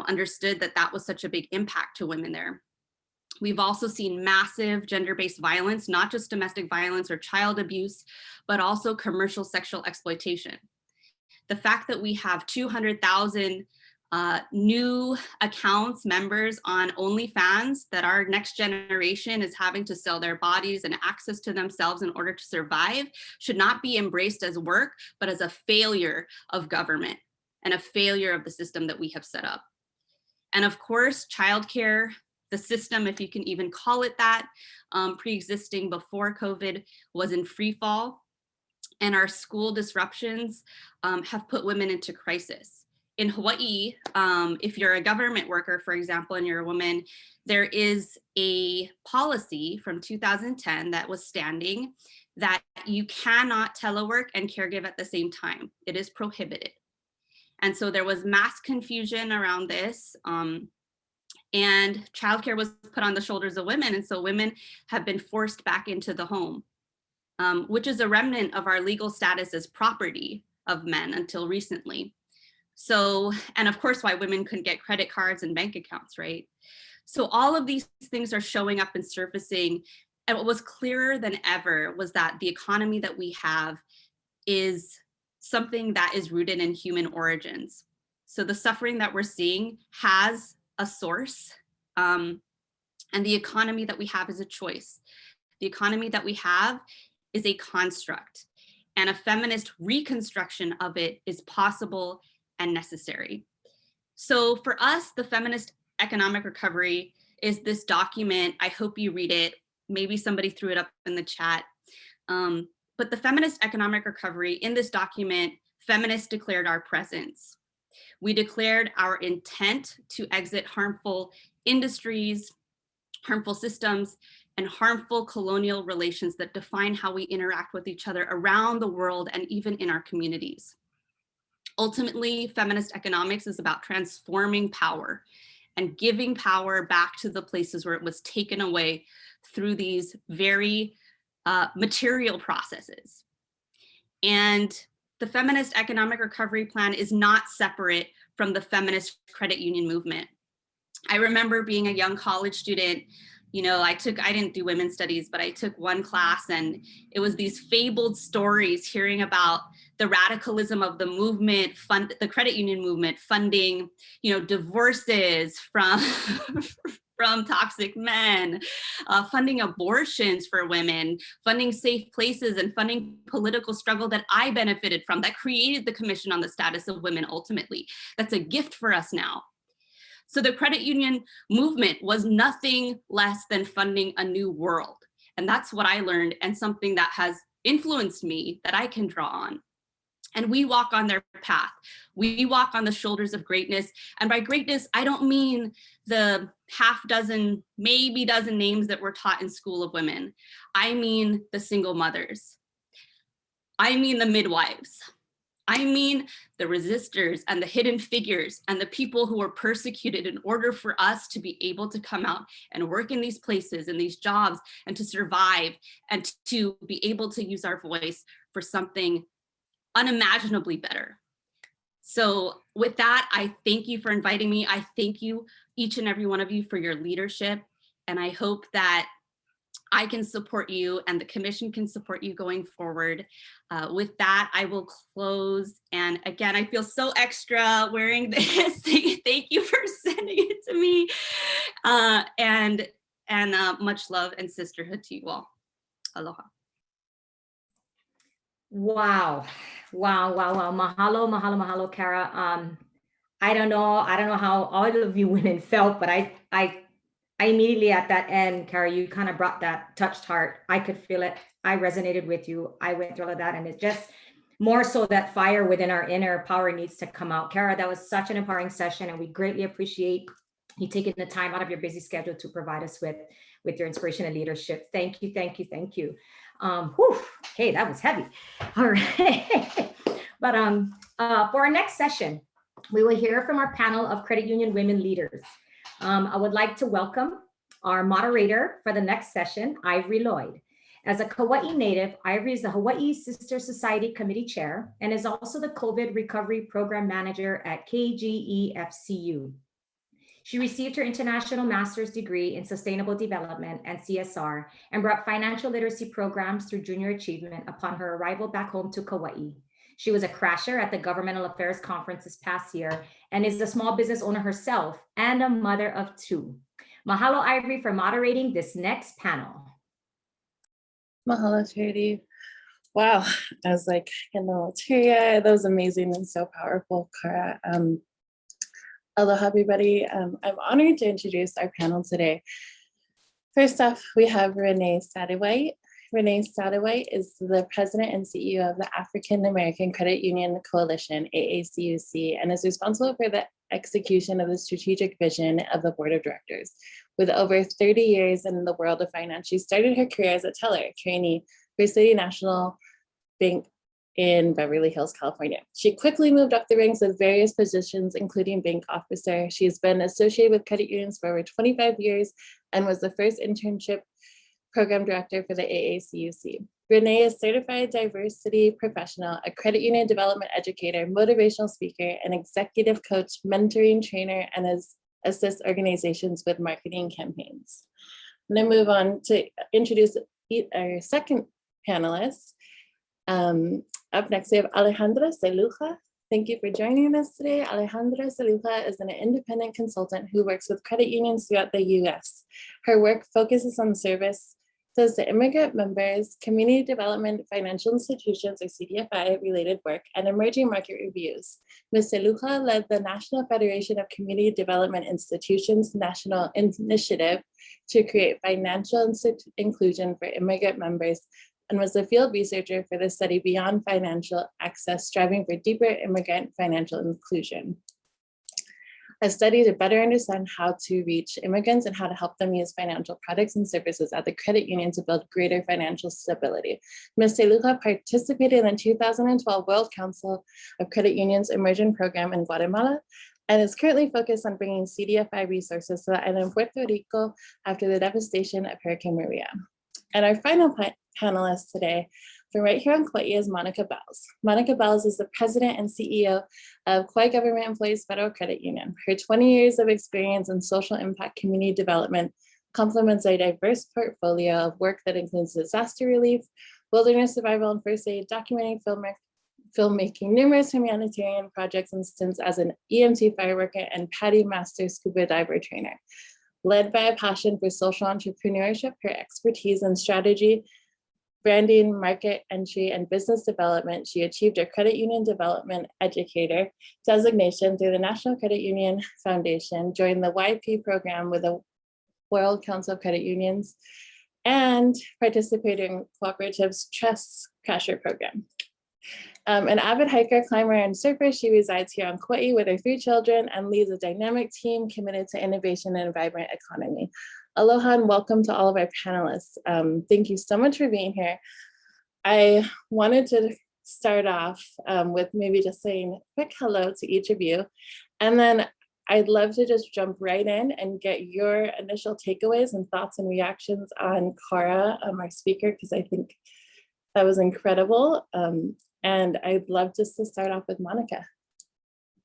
understood that that was such a big impact to women there. We've also seen massive gender-based violence, not just domestic violence or child abuse, but also commercial sexual exploitation. The fact that we have 200,000 new accounts, members on OnlyFans, that our next generation is having to sell their bodies and access to themselves in order to survive should not be embraced as work, but as a failure of government and a failure of the system that we have set up. And of course, childcare, the system, if you can even call it that, pre-existing before COVID was in free fall. And our school disruptions have put women into crisis. In Hawaii, if you're a government worker, for example, and you're a woman, there is a policy from 2010 that was standing that you cannot telework and caregive at the same time. It is prohibited. And so there was mass confusion around this, and childcare was put on the shoulders of women. And so women have been forced back into the home, which is a remnant of our legal status as property of men until recently. So, and of course, why women couldn't get credit cards and bank accounts, right? So all of these things are showing up and surfacing. And what was clearer than ever was that the economy that we have is something that is rooted in human origins. So the suffering that we're seeing has a source, and the economy that we have is a choice. The economy that we have is a construct, and a feminist reconstruction of it is possible and necessary. So for us, the feminist economic recovery is this document. I hope you read it. Maybe somebody threw it up in the chat. But the feminist economic recovery, in this document, feminists declared our presence. We declared our intent to exit harmful industries, harmful systems, and harmful colonial relations that define how we interact with each other around the world and even in our communities. Ultimately, feminist economics is about transforming power and giving power back to the places where it was taken away through these very material processes. And the feminist economic recovery plan is not separate from the feminist credit union movement. I remember being a young college student, I didn't do women's studies, but I took one class, and it was these fabled stories hearing about the radicalism of the movement, the credit union movement, funding, divorces from from toxic men, funding abortions for women, funding safe places, and funding political struggle that I benefited from, that created the Commission on the Status of Women ultimately. That's a gift for us now. So the credit union movement was nothing less than funding a new world. And that's what I learned, and something that has influenced me that I can draw on. And we walk on their path. We walk on the shoulders of greatness. And by greatness, I don't mean the half dozen, maybe dozen names that were taught in School of Women. I mean the single mothers. I mean the midwives. I mean the resistors and the hidden figures and the people who were persecuted in order for us to be able to come out and work in these places, in these jobs, and to survive, and to be able to use our voice for something unimaginably better. So with that, I thank you for inviting me. I thank you, each and every one of you, for your leadership. And I hope that I can support you and the Commission can support you going forward. With that, I will close. And again, I feel so extra wearing this. Thank you for sending it to me. And much love and sisterhood to you all. Aloha. Wow. Mahalo, Kara. I don't know how all of you women felt, but I immediately at that end, Kara, you kind of brought that touched heart. I could feel it. I resonated with you. I went through all of that, and it's just more so that fire within our inner power needs to come out. Kara, that was such an empowering session, and we greatly appreciate you taking the time out of your busy schedule to provide us with your inspiration and leadership. Thank you. Okay, that was heavy. All right. But for our next session, we will hear from our panel of credit union women leaders. I would like to welcome our moderator for the next session, Ivory Lloyd. As a Kauai native, Ivory is the Hawaii Sister Society Committee Chair and is also the COVID Recovery Program Manager at KGEFCU. She received her International Master's degree in Sustainable Development and CSR and brought financial literacy programs through junior achievement upon her arrival back home to Kauai. She was a crasher at the Governmental Affairs Conference this past year and is a small business owner herself and a mother of two. Mahalo, Ivory, for moderating this next panel. Mahalo, Charity. Wow, I was like in the little teary-eye. That was amazing and so powerful, Kara. Aloha, everybody. I'm honored to introduce our panel today. First off, we have Renee Satterwhite. Renee Satterwhite is the president and CEO of the African American Credit Union Coalition, AACUC, and is responsible for the execution of the strategic vision of the board of directors. With over 30 years in the world of finance, she started her career as a teller trainee for City National Bank in Beverly Hills, California. She quickly moved up the ranks with various positions, including bank officer. She has been associated with credit unions for over 25 years and was the first internship program director for the AACUC. Renee is a certified diversity professional, a credit union development educator, motivational speaker, an executive coach, mentoring trainer, and assists organizations with marketing campaigns. I'm going to move on to introduce our second panelist. Up next, we have Alejandra Celuja. Thank you for joining us today. Alejandra Celuja is an independent consultant who works with credit unions throughout the US. Her work focuses on service does the immigrant members, community development financial institutions or CDFI related work, and emerging market reviews. Ms. Seluja led the National Federation of Community Development Institutions National Initiative to create financial inclusion for immigrant members and was the field researcher for the study Beyond Financial Access, striving for deeper immigrant financial inclusion. A study to better understand how to reach immigrants and how to help them use financial products and services at the credit union to build greater financial stability. Ms. Seluja participated in the 2012 World Council of Credit Unions Immersion Program in Guatemala and is currently focused on bringing CDFI resources to the island of Puerto Rico after the devastation of Hurricane Maria. And our final panelist today from right here on Kauai is Monica Bells. Monica Bells is the president and CEO of Kauai Government Employees Federal Credit Union. Her 20 years of experience in social impact community development complements a diverse portfolio of work that includes disaster relief, wilderness survival and first aid, documenting filmmaking, numerous humanitarian projects, and stints as an EMT fireworker and PADI master scuba diver trainer. Led by a passion for social entrepreneurship, her expertise in strategy, branding, market entry, and business development, she achieved a Credit Union Development Educator designation through the National Credit Union Foundation, joined the YP program with the World Council of Credit Unions, and participated in Cooperative's Trust Crasher program. An avid hiker, climber, and surfer, she resides here on Kauai with her 3 children and leads a dynamic team committed to innovation and a vibrant economy. Aloha and welcome to all of our panelists. Thank you so much for being here. I wanted to start off with maybe just saying a quick hello to each of you. And then I'd love to just jump right in and get your initial takeaways and thoughts and reactions on Cara, our speaker, because I think that was incredible. And I'd love just to start off with Monica.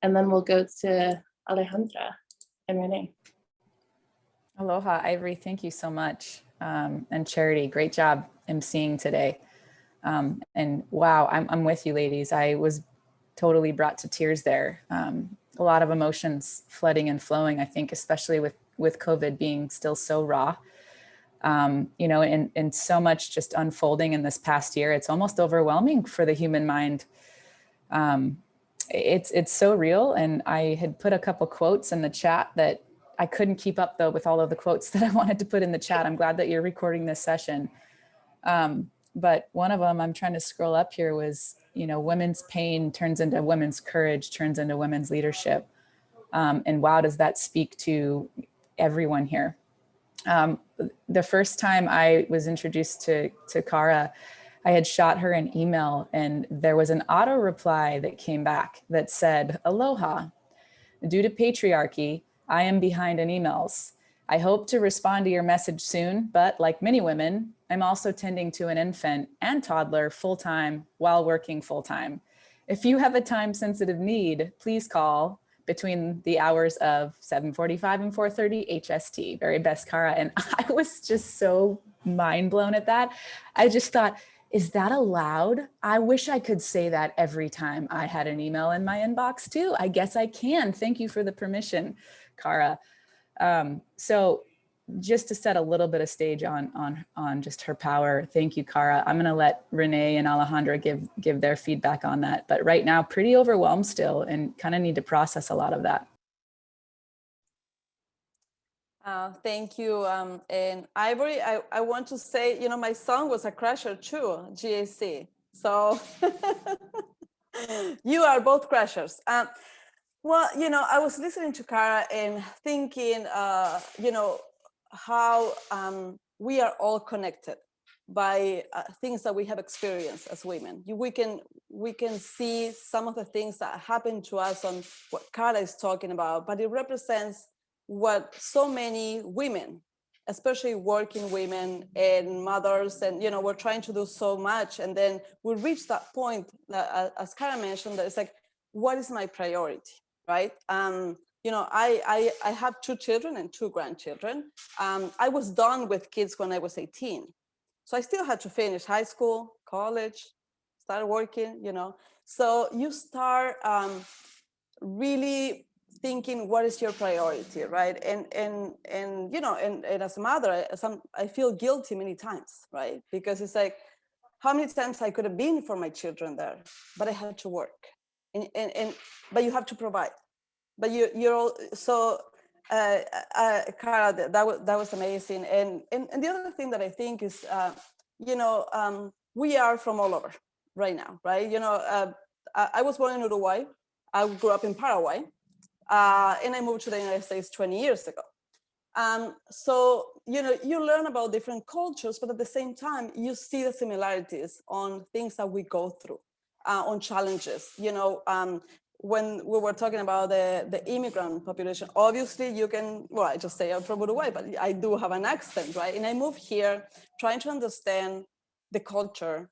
And then we'll go to Alejandra and Renee. Aloha, Ivory, thank you so much. And Charity, great job emceeing today. And wow, I'm with you ladies. I was totally brought to tears there. A lot of emotions flooding and flowing, I think, especially with COVID being still so raw. You know, and so much just unfolding in this past year. It's almost overwhelming for the human mind. It's so real. And I had put a couple quotes in the chat that I couldn't keep up though with all of the quotes that I wanted to put in the chat. I'm glad that you're recording this session. But one of them, I'm trying to scroll up here, was, you know, women's pain turns into women's courage, turns into women's leadership. And wow, does that speak to everyone here? The first time I was introduced to Cara, I had shot her an email and there was an auto reply that came back that said, "Aloha, due to patriarchy, I am behind in emails. I hope to respond to your message soon, but like many women, I'm also tending to an infant and toddler full-time while working full-time. If you have a time-sensitive need, please call between the hours of 7:45 and 4:30 HST. Very best, Cara." And I was just so mind blown at that. I just thought, is that allowed? I wish I could say that every time I had an email in my inbox too. I guess I can. Thank you for the permission, Cara. So just to set a little bit of stage on just her power. Thank you, Cara. I'm gonna let Renee and Alejandra give their feedback on that. But right now, pretty overwhelmed still and kind of need to process a lot of that. Thank you. And Ivory, I want to say, you know, my son was a crasher too, GAC. So you are both crashers. Well, you know, I was listening to Cara and thinking, you know, how we are all connected by things that we have experienced as women. We can see some of the things that happen to us on what Cara is talking about, but it represents what so many women, especially working women and mothers, and, you know, we're trying to do so much. And then we reach that point that, as Cara mentioned, that it's like, what is my priority, right? You know, I have 2 children and 2 grandchildren. I was done with kids when I was 18. So I still had to finish high school, college, start working, you know. So you start really thinking what is your priority, right? And you know, and as a mother, I feel guilty many times, right? Because it's like, how many times I could have been for my children there, but I had to work, and but you have to provide. But you're all so. Cara, that was amazing. And the other thing that I think is, you know, we are from all over right now, right? You know, I was born in Uruguay. I grew up in Paraguay, and I moved to the United States 20 years ago. So, you know, you learn about different cultures, but at the same time, you see the similarities on things that we go through, on challenges. You know, when we were talking about the immigrant population, obviously you can, well, I just say I'm from Uruguay, but I do have an accent, right? And I moved here trying to understand the culture,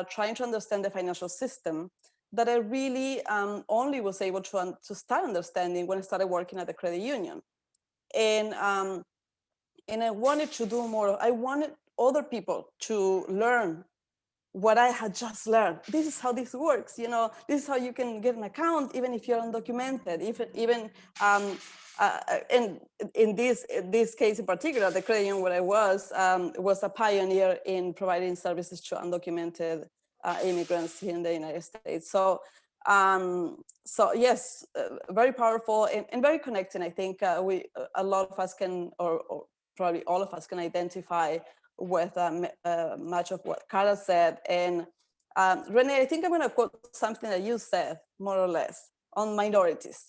trying to understand the financial system, that I really only was able to start understanding when I started working at the credit union. And I wanted to do more. I wanted other people to learn what I had just learned. This is how this works. You know, this is how you can get an account even if you're undocumented. And in this case in particular, the credit union where I was a pioneer in providing services to undocumented immigrants here in the United States. So yes, very powerful and very connecting. I think a lot of us can, or probably all of us can identify with much of what Cara said. And Renee, I think I'm going to quote something that you said, more or less, on minorities,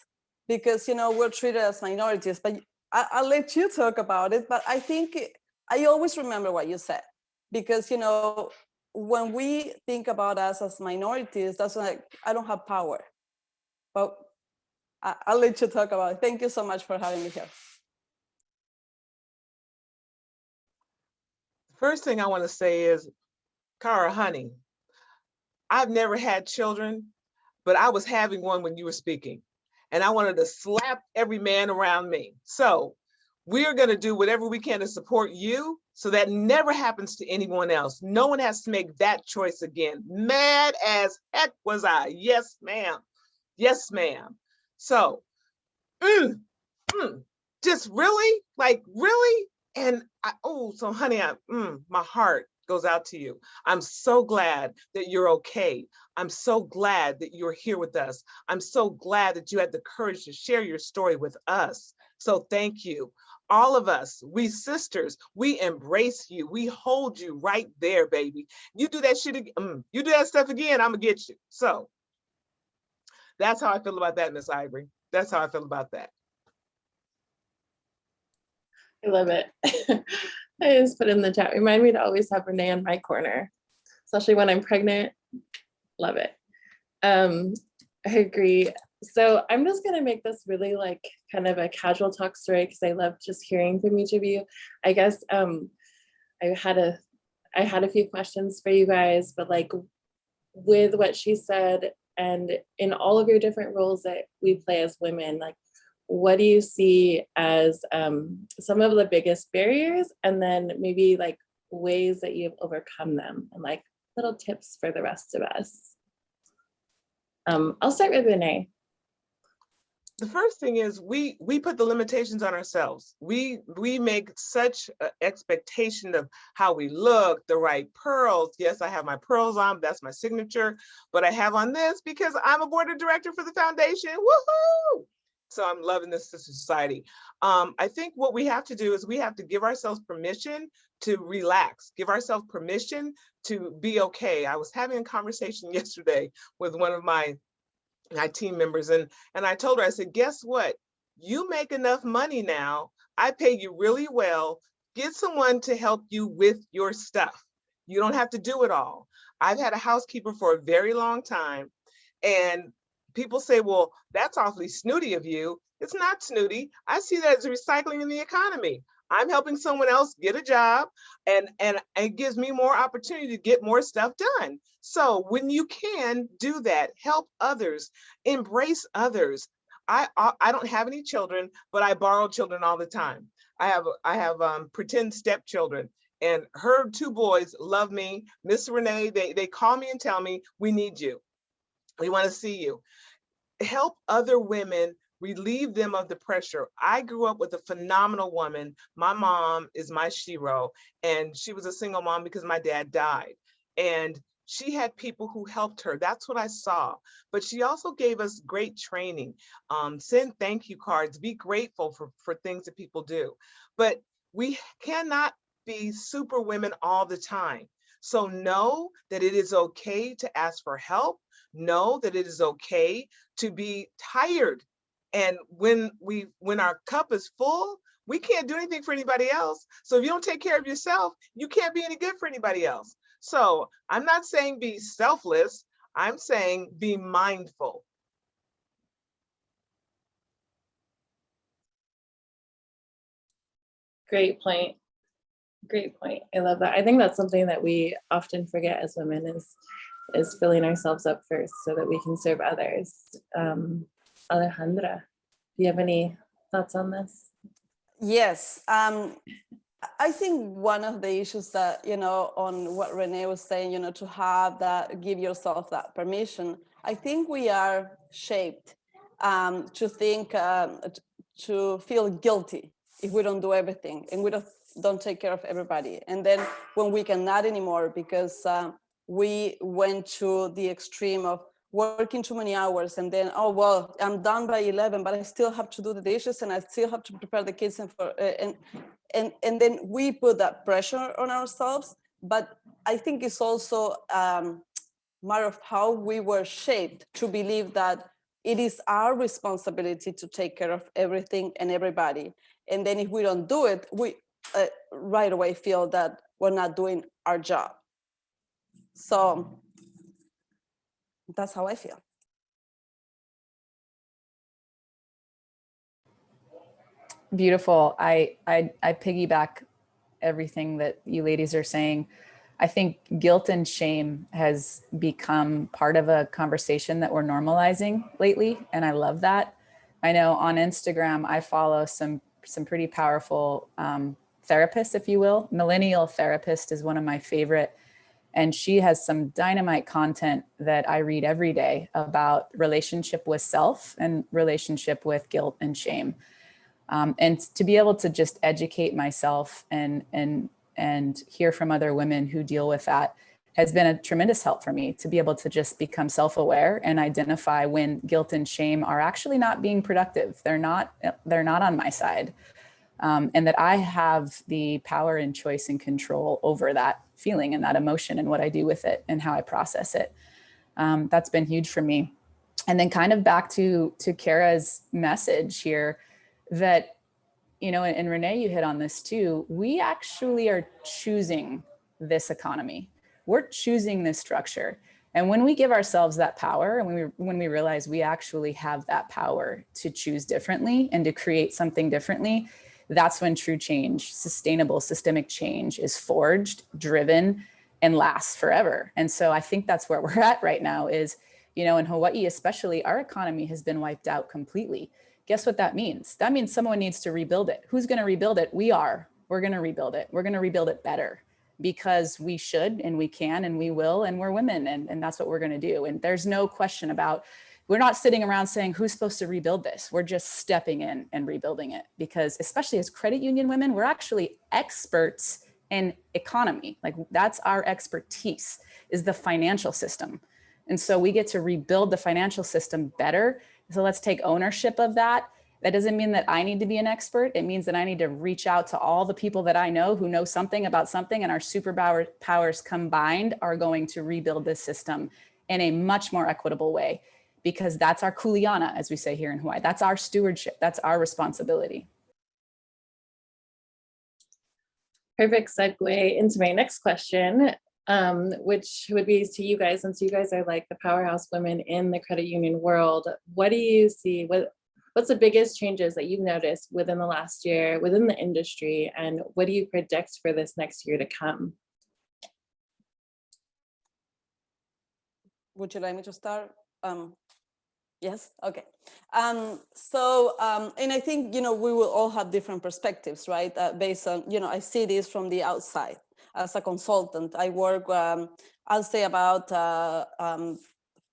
because, you know, we're treated as minorities, but I'll let you talk about it. But I think I always remember what you said, because, you know, when we think about us as minorities, that's like, I don't have power. But I'll let you talk about it. Thank you so much for having me here. First thing I want to say is, Cara, honey, I've never had children, but I was having one when you were speaking, and I wanted to slap every man around me. So we're going to do whatever we can to support you so that never happens to anyone else. No one has to make that choice again. Mad as heck was I. Yes, ma'am. Yes, ma'am. So, just really, like, really? And so honey, my heart goes out to you. I'm so glad that you're okay. I'm so glad that you're here with us. I'm so glad that you had the courage to share your story with us. So thank you. All of us, we sisters, we embrace you. We hold you right there, baby. You do that shit again, you do that stuff again, I'm gonna get you. So that's how I feel about that, Miss Ivory. That's how I feel about that. I love it. I just put in the chat, remind me to always have Renee in my corner, especially when I'm pregnant. Love it. I agree. So I'm just going to make this really like kind of a casual talk story because I love just hearing from each of you. I guess I had a few questions for you guys, but like with what she said and in all of your different roles that we play as women, like what do you see as some of the biggest barriers, and then maybe like ways that you've overcome them, and like little tips for the rest of us? I'll start with Renee. The first thing is we put the limitations on ourselves. We make such an expectation of how we look, the right pearls. Yes, I have my pearls on, that's my signature, but I have on this because I'm a board of director for the foundation. Woohoo! So I'm loving this sister society. I think what we have to do is we have to give ourselves permission to relax, give ourselves permission to be okay. I was having a conversation yesterday with one of my team members, and I told her, I said, guess what? You make enough money now. I pay you really well. Get someone to help you with your stuff. You don't have to do it all. I've had a housekeeper for a very long time, and people say, well, that's awfully snooty of you. It's not snooty. I see that as recycling in the economy. I'm helping someone else get a job, and it gives me more opportunity to get more stuff done. So when you can do that, help others, embrace others. I don't have any children, but I borrow children all the time. I have pretend stepchildren, and her two boys love me. Miss Renee, they call me and tell me, we need you. We want to see you. Help other women relieve them of the pressure. I grew up with a phenomenal woman. My mom is my shero, and she was a single mom because my dad died. And she had people who helped her. That's what I saw. But she also gave us great training. Send thank you cards, be grateful for things that people do. But we cannot be super women all the time. So know that it is okay to ask for help. Know that it is okay to be tired. And when our cup is full, we can't do anything for anybody else. So if you don't take care of yourself, you can't be any good for anybody else. So I'm not saying be selfless. I'm saying be mindful. Great point. Great point. I love that. I think that's something that we often forget as women is filling ourselves up first so that we can serve others. Alejandra, do you have any thoughts on this? Yes. I think one of the issues that, on what Renee was saying, to have that, give yourself that permission, I think we are shaped to think, to feel guilty if we don't do everything and we don't take care of everybody. And then when we cannot anymore because we went to the extreme of working too many hours and then, oh, well, I'm done by 11, but I still have to do the dishes and I still have to prepare the kids and then we put that pressure on ourselves. But I think it's also a matter of how we were shaped to believe that it is our responsibility to take care of everything and everybody. And then if we don't do it, we right away feel that we're not doing our job. So that's how I feel. Beautiful. I piggyback everything that you ladies are saying. I think guilt and shame has become part of a conversation that we're normalizing lately, and I love that. I know on Instagram I follow some pretty powerful therapists, if you will. Millennial Therapist is one of my favorite, and she has some dynamite content that I read every day about relationship with self and relationship with guilt and shame. And to be able to just educate myself and hear from other women who deal with that has been a tremendous help for me to be able to just become self-aware and identify when guilt and shame are actually not being productive. They're not on my side. And that I have the power and choice and control over that feeling and that emotion and what I do with it and how I process it. That's been huge for me. And then kind of back to Kara's message here that, and Renee, you hit on this too, we actually are choosing this economy. We're choosing this structure. And when we give ourselves that power and when we realize we actually have that power to choose differently and to create something differently, that's when true change, sustainable systemic change is forged, driven, and lasts forever. And so I think that's where we're at right now is, in Hawaii, especially, our economy has been wiped out completely. Guess what that means? That means someone needs to rebuild it. Who's going to rebuild it? We are. We're going to rebuild it. We're going to rebuild it better because we should and we can and we will, and we're women, and that's what we're going to do. And there's no question about, we're not sitting around saying who's supposed to rebuild this. We're just stepping in and rebuilding it because especially as credit union women, we're actually experts in economy. Like that's our expertise is the financial system. And so we get to rebuild the financial system better. So let's take ownership of that. That doesn't mean that I need to be an expert. It means that I need to reach out to all the people that I know who know something about something, and our superpowers combined are going to rebuild this system in a much more equitable way, because that's our kuleana, as we say here in Hawaii. That's our stewardship. That's our responsibility. Perfect segue into my next question, which would be to you guys, since you guys are like the powerhouse women in the credit union world. What do you see? What's the biggest changes that you've noticed within the last year, within the industry, and what do you predict for this next year to come? Would you like me to start? Yes, okay. And I think, we will all have different perspectives, right? Based on, I see this from the outside. As a consultant, I work, I'll say about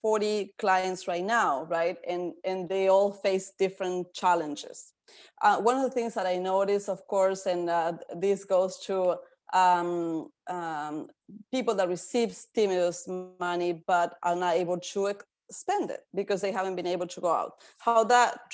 40 clients right now, right? And they all face different challenges. One of the things that I noticed, of course, and this goes to people that receive stimulus money but are not able to spend it because they haven't been able to go out. How that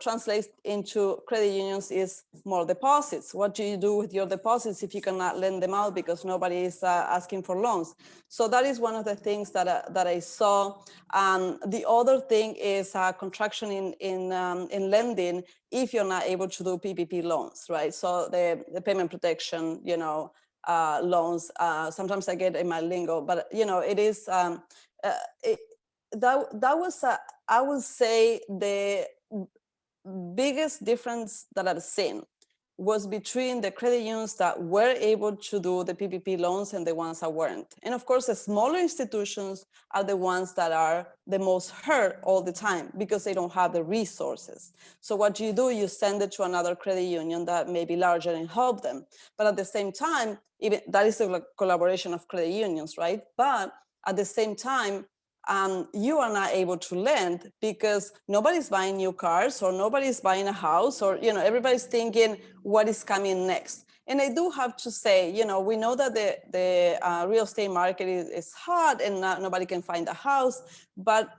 translates into credit unions is more deposits. What do you do with your deposits if you cannot lend them out because nobody is asking for loans? So that is one of the things that I saw. The other thing is contraction in lending if you're not able to do PPP loans, right? So the payment protection, loans. Sometimes I get in my lingo, but it is. That was, I would say, the biggest difference that I've seen was between the credit unions that were able to do the PPP loans and the ones that weren't. And of course, the smaller institutions are the ones that are the most hurt all the time because they don't have the resources. So what you do, you send it to another credit union that may be larger and help them. But at the same time, even that is a collaboration of credit unions, right? But at the same time, you are not able to lend because nobody's buying new cars or nobody's buying a house or, everybody's thinking what is coming next. And I do have to say, we know that the real estate market is hot and nobody can find a house. But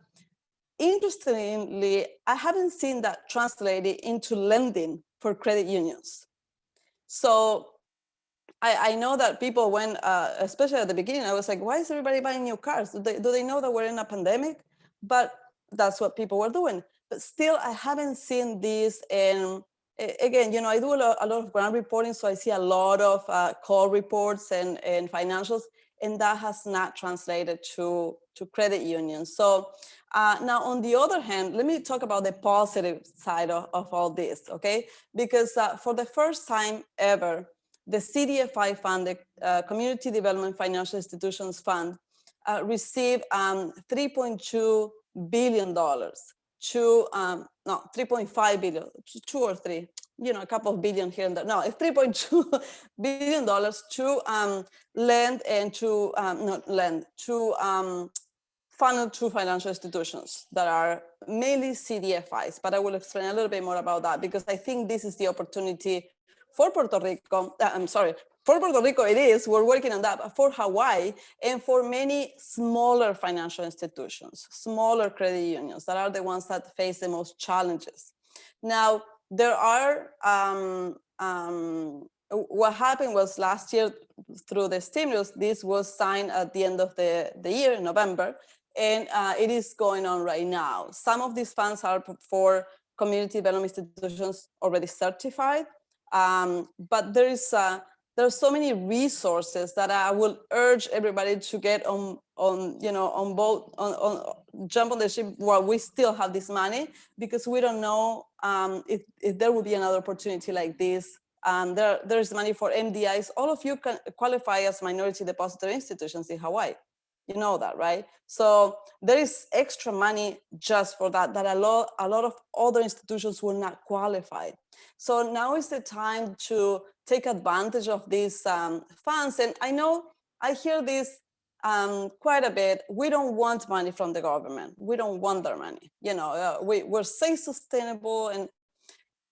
interestingly, I haven't seen that translated into lending for credit unions. So I know that people went, especially at the beginning, I was like, why is everybody buying new cars? Do they know that we're in a pandemic? But that's what people were doing. But still, I haven't seen this. And again, I do a lot of ground reporting, so I see a lot of call reports and financials, and that has not translated to credit unions. So now, on the other hand, let me talk about the positive side of all this, okay? Because for the first time ever, the CDFI fund, the Community Development Financial Institutions Fund, received $3.2 billion to, no, 3.5 billion, 2 or 3, a couple of billion here and there. No, it's $3.2 billion to lend and to, not lend, to funnel to financial institutions that are mainly CDFIs. But I will explain a little bit more about that because I think this is the opportunity for Puerto Rico, for Puerto Rico it is, we're working on that, but for Hawaii and for many smaller financial institutions, smaller credit unions that are the ones that face the most challenges. Now, there are, what happened was last year through the stimulus, this was signed at the end of the year in November, and it is going on right now. Some of these funds are for community development institutions already certified, but there's so many resources that I will urge everybody to get on both, jump on the ship while we still have this money, because we don't know if there will be another opportunity like this. There's money for MDIs. All of you can qualify as minority depository institutions in Hawaii. You know that, right? So there is extra money just for that a lot of other institutions will not qualify. So now is the time to take advantage of these funds. And I know I hear this quite a bit. We don't want money from the government. We don't want their money. We're say sustainable, and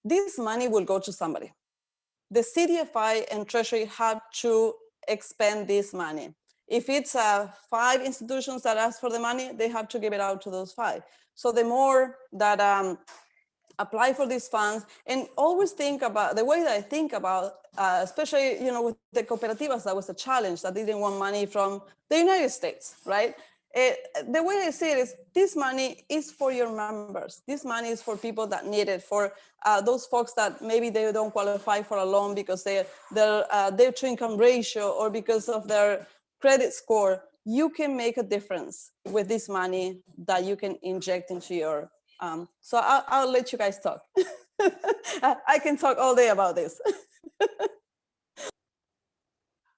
this money will go to somebody. The CDFI and Treasury have to expend this money. If it's 5 institutions that ask for the money, they have to give it out to those 5. So the more that apply for these funds, and always think about the way that I think about, especially with the cooperativas, that was a challenge, that they didn't want money from the United States, right? The way I see it is, this money is for your members. This money is for people that need it, for those folks that maybe they don't qualify for a loan because their debt-to-income ratio or because of their credit score. You can make a difference with this money that you can inject into your, so I'll let you guys talk. I can talk all day about this. I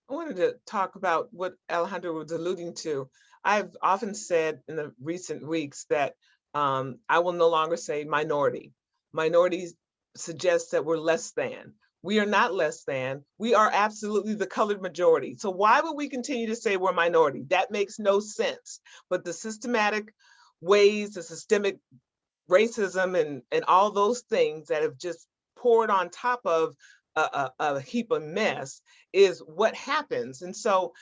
wanted to talk about what Alejandro was alluding to. I've often said in the recent weeks that I will no longer say minority. Minority suggests that we're less than. We are not less than. We are absolutely the colored majority. So why would we continue to say we're minority? That makes no sense. But the systematic ways, the systemic racism and all those things that have just poured on top of a heap of mess is what happens. And so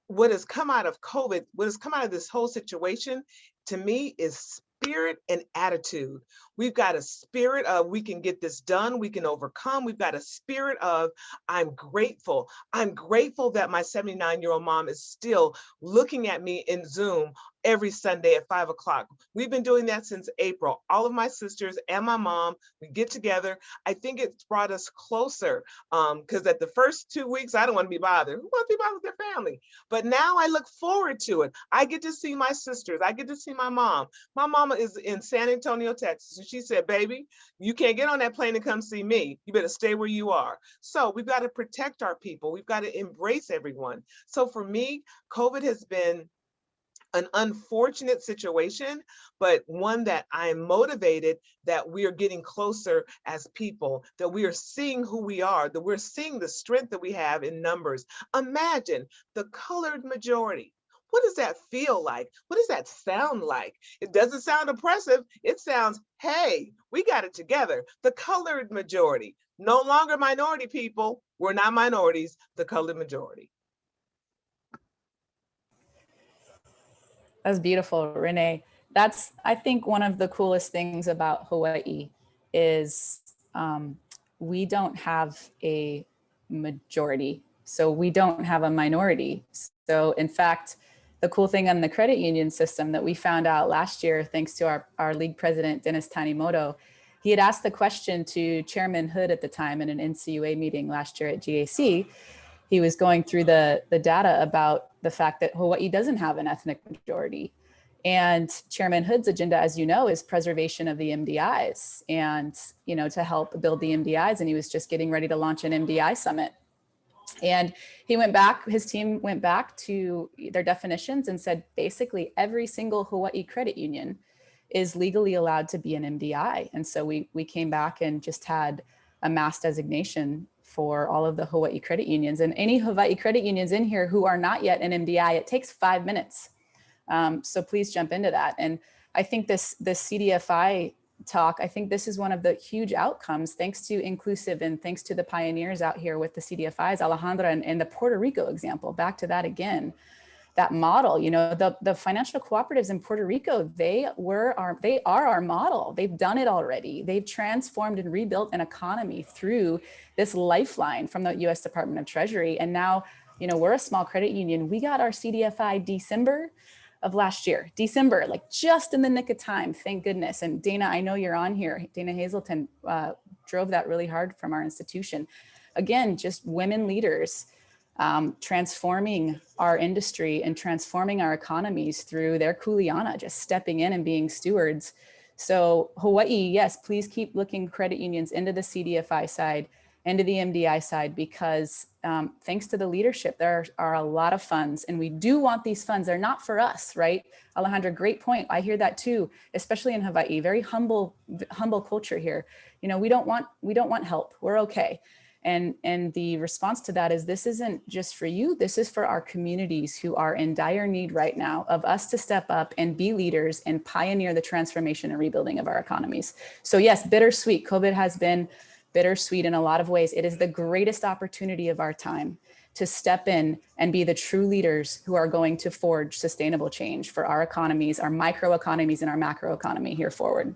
what has come out of COVID, what has come out of this whole situation, to me, is spirit and attitude. We've got a spirit of we can get this done, we can overcome. We've got a spirit of I'm grateful. I'm grateful that my 79-year-old mom is still looking at me in Zoom every Sunday at 5 o'clock. We've been doing that since April. All of my sisters and my mom, we get together. I think it's brought us closer because at the first 2 weeks, I don't want to be bothered. Who wants to be bothered with their family? But now I look forward to it. I get to see my sisters. I get to see my mom. My mama is in San Antonio, Texas. And she said, baby, you can't get on that plane and come see me. You better stay where you are. So we've got to protect our people. We've got to embrace everyone. So for me, COVID has been an unfortunate situation, but one that I am motivated that we are getting closer as people, that we are seeing who we are, that we're seeing the strength that we have in numbers. Imagine the colored majority. What does that feel like? What does that sound like? It doesn't sound oppressive. It sounds, hey, we got it together. The colored majority, no longer minority people. We're not minorities, the colored majority. That's beautiful, Renee. That's, I think, one of the coolest things about Hawaii is we don't have a majority. So we don't have a minority. So in fact, the cool thing on the credit union system that we found out last year, thanks to our league president, Dennis Tanimoto, he had asked the question to Chairman Hood at the time in an NCUA meeting last year at GAC. He was going through the data about the fact that Hawaii doesn't have an ethnic majority. And Chairman Hood's agenda, as you know, is preservation of the MDIs and, you know, to help build the MDIs. And he was just getting ready to launch an MDI summit. And he went back, his team went back to their definitions and said, basically every single Hawaii credit union is legally allowed to be an MDI. And so we came back and just had a mass designation for all of the Hawaii credit unions, and any Hawaii credit unions in here who are not yet an MDI. It takes 5 minutes. So please jump into that. And I think this CDFI talk, I think this is one of the huge outcomes, thanks to Inclusive and thanks to the pioneers out here with the CDFIs, Alejandra, and the Puerto Rico example, back to that again. That model, you know, the financial cooperatives in Puerto Rico, they are our model. They've done it already. They've transformed and rebuilt an economy through this lifeline from the US Department of Treasury. And now, you know, we're a small credit union. We got our CDFI December of last year, December, like just in the nick of time, thank goodness. And Dana, I know you're on here. Dana Hazelton drove that really hard from our institution. Again, just women leaders, transforming our industry and transforming our economies through their kuleana, just stepping in and being stewards. So Hawaii, yes, please keep looking credit unions into the CDFI side, into the MDI side, because thanks to the leadership, there are a lot of funds, and we do want these funds. They're not for us, right? Alejandra, great point. I hear that too, especially in Hawaii, very humble culture here. You know, we don't want help. We're okay. And the response to that is, this isn't just for you. This is for our communities who are in dire need right now of us to step up and be leaders and pioneer the transformation and rebuilding of our economies. So yes, bittersweet. COVID has been bittersweet in a lot of ways. It is the greatest opportunity of our time to step in and be the true leaders who are going to forge sustainable change for our economies, our micro economies, and our macro economy here forward.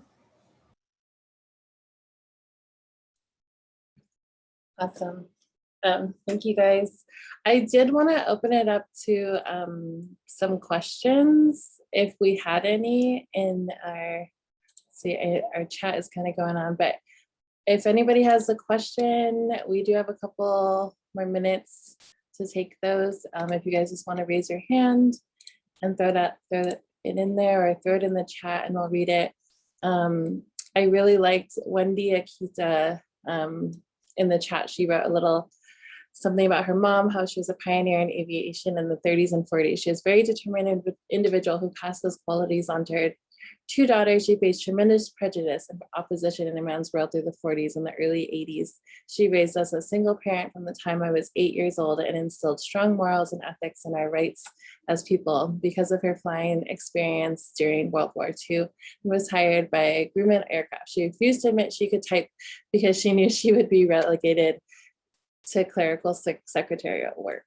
Awesome. Thank you guys. I did want to open it up to some questions if we had any in our, our chat is kind of going on, but if anybody has a question, we do have a couple more minutes to take those. If you guys just want to raise your hand and throw it in there, or throw it in the chat and we'll read it. I really liked Wendy Akita in the chat. She wrote a little something about her mom, how she was a pioneer in aviation in the 30s and 40s. She was a very determined individual who passed those qualities on to 2 daughters, she faced tremendous prejudice and opposition in a man's world through the 40s and the early 80s. She raised us as a single parent from the time I was 8 years old and instilled strong morals and ethics in our rights as people. Because of her flying experience during World War II, and was hired by Grumman Aircraft. She refused to admit she could type because she knew she would be relegated to clerical secretarial work.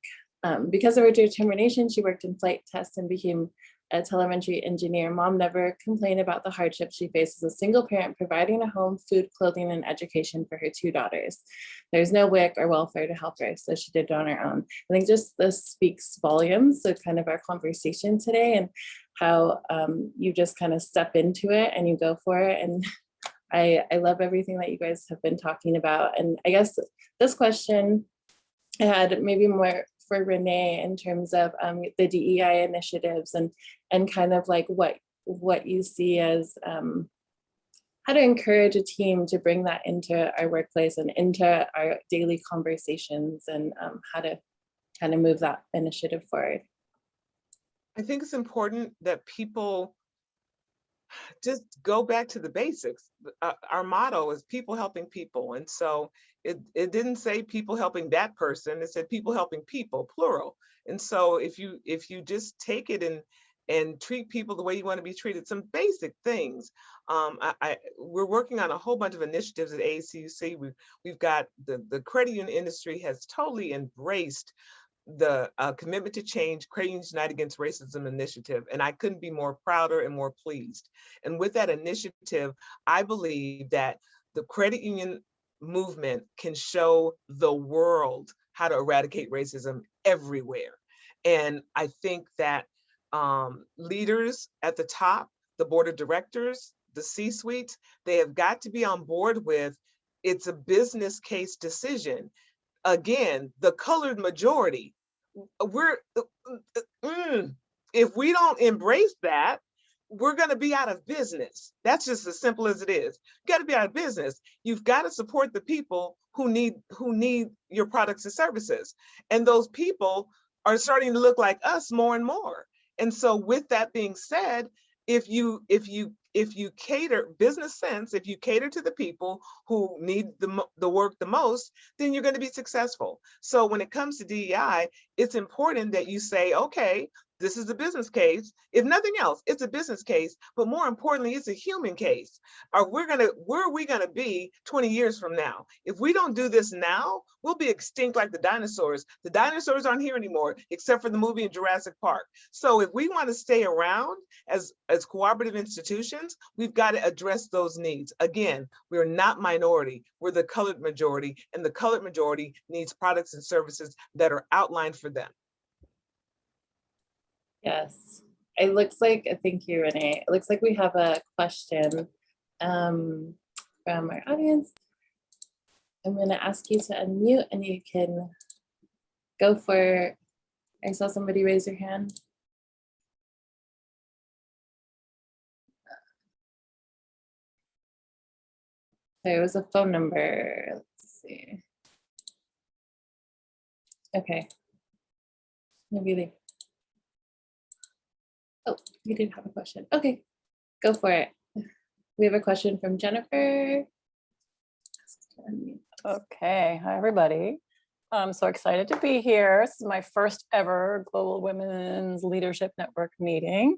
Because of her determination, she worked in flight tests and became a telemetry engineer. Mom never complained about the hardships she faced as a single parent, providing a home, food, clothing, and education for her 2 daughters. There's no WIC or welfare to help her, so she did it on her own. I think just this speaks volumes to kind of our conversation today, and how you just kind of step into it and you go for it. And I love everything that you guys have been talking about. And I guess this question I had maybe more for Renee in terms of the DEI initiatives and kind of like what you see as how to encourage a team to bring that into our workplace and into our daily conversations, and how to kind of move that initiative forward. I think it's important that people just go back to the basics. Our motto is people helping people. And so it didn't say people helping that person, it said people helping people, plural. And so if you just take it and treat people the way you want to be treated, some basic things. We're working on a whole bunch of initiatives at ACUC. We've got the credit union industry has totally embraced the Commitment to Change, Credit Unions Unite Against Racism initiative. And I couldn't be more prouder and more pleased. And with that initiative, I believe that the credit union movement can show the world how to eradicate racism everywhere. And I think that leaders at the top, the board of directors, the C-suites, they have got to be on board with, it's a business case decision. Again, the colored majority, if we don't embrace that, we're going to be out of business. That's just as simple as it is. You got to be out of business. You've got to support the people who need your products and services. And those people are starting to look like us more and more. And so with that being said, if you cater business sense, if you cater to the people who need the work the most, then you're going to be successful. So when it comes to DEI, it's important that you say, okay, this is a business case. If nothing else, it's a business case, but more importantly, it's a human case. Where are we gonna be 20 years from now? If we don't do this now, we'll be extinct like the dinosaurs. The dinosaurs aren't here anymore, except for the movie in Jurassic Park. So if we wanna stay around as cooperative institutions, we've got to address those needs. Again, we're not minority, we're the colored majority, and the colored majority needs products and services that are outlined for them. Yes, it looks like, thank you, Renee. It looks like we have a question from our audience. I'm going to ask you to unmute and you can go for, I saw somebody raise your hand. There was a phone number, let's see. Okay, maybe they, oh, you did have a question. Okay, go for it. We have a question from Jennifer. Okay, hi everybody. I'm so excited to be here. This is my first ever Global Women's Leadership Network meeting.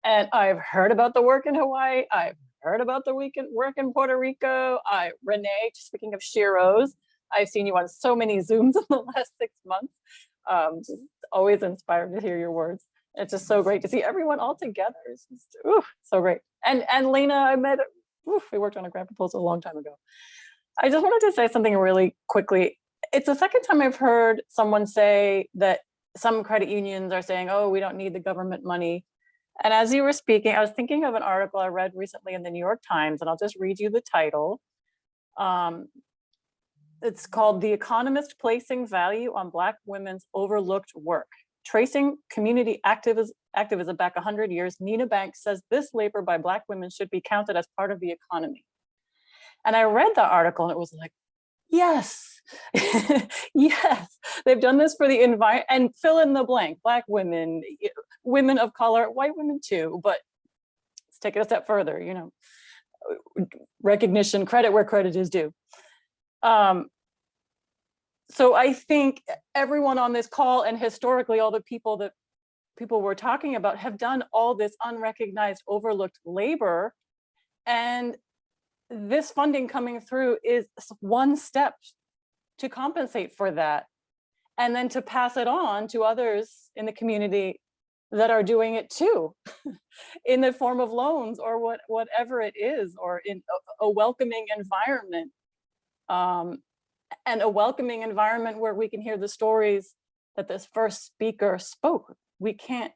And I've heard about the work in Hawaii. I've heard about the work in Puerto Rico. Renee, speaking of Shiros, I've seen you on so many Zooms in the last 6 months. Just always inspired to hear your words. It's just so great to see everyone all together. It's just, so great. And Lena, I met, we worked on a grant proposal a long time ago. I just wanted to say something really quickly. It's the second time I've heard someone say that some credit unions are saying, oh, we don't need the government money. And as you were speaking, I was thinking of an article I read recently in the New York Times, and I'll just read you the title. It's called The Economist Placing Value on Black Women's Overlooked Work. Tracing community activism back 100 years, Nina Banks says this labor by Black women should be counted as part of the economy. And I read the article and it was like, yes, yes, they've done this for the environment, and fill in the blank, Black women, women of color, white women too, but let's take it a step further, you know, recognition, credit where credit is due. So I think everyone on this call, and historically all the people that people were talking about, have done all this unrecognized, overlooked labor. And this funding coming through is one step to compensate for that, and then to pass it on to others in the community that are doing it too, in the form of loans or whatever it is, or in a welcoming environment. And a welcoming environment where we can hear the stories that this first speaker spoke. We can't,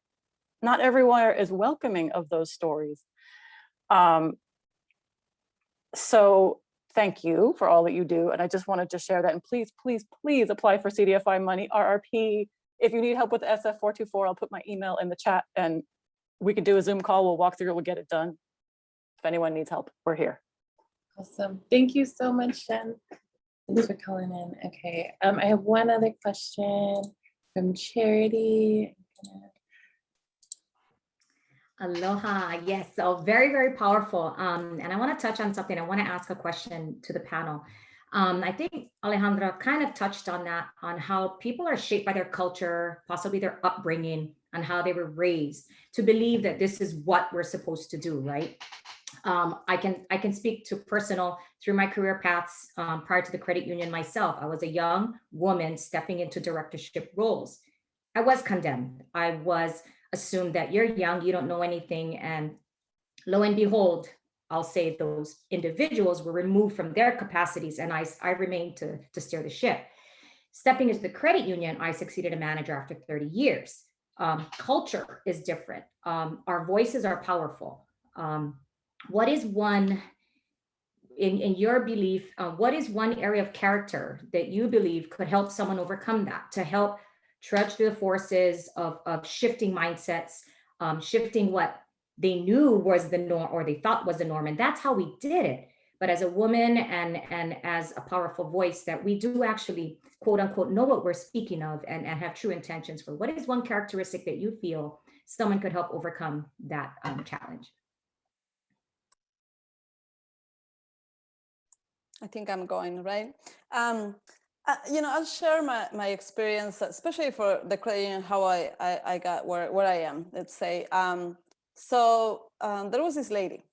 not everywhere is welcoming of those stories. So thank you for all that you do. And I just wanted to share that. And please, please, please apply for CDFI money, RRP. If you need help with SF424, I'll put my email in the chat and we could do a Zoom call. We'll walk through it, we'll get it done. If anyone needs help, we're here. Awesome. Thank you so much, Jen. Thanks for calling in. Okay, I have one other question from Charity. Aloha. Yes, so very, very powerful. And I want to touch on something. I want to ask a question to the panel. I think Alejandra kind of touched on that, on how people are shaped by their culture, possibly their upbringing, and how they were raised to believe that this is what we're supposed to do, right? I can speak to personal through my career paths prior to the credit union myself. I was a young woman stepping into directorship roles. I was condemned. I was assumed that you're young, you don't know anything. And lo and behold, I'll say those individuals were removed from their capacities and I remained to steer the ship. Stepping into the credit union, I succeeded a manager after 30 years. Culture is different. Our voices are powerful. What is one, in your belief, what is one area of character that you believe could help someone overcome that, to help trudge through the forces of shifting mindsets, shifting what they knew was the norm or they thought was the norm? And that's how we did it. But as a woman and as a powerful voice, that we do actually, quote unquote, know what we're speaking of and have true intentions for. What is one characteristic that you feel someone could help overcome that challenge? I think I'm going, right? I'll share my experience, especially for the credit union, how I got where I am, let's say. There was this lady,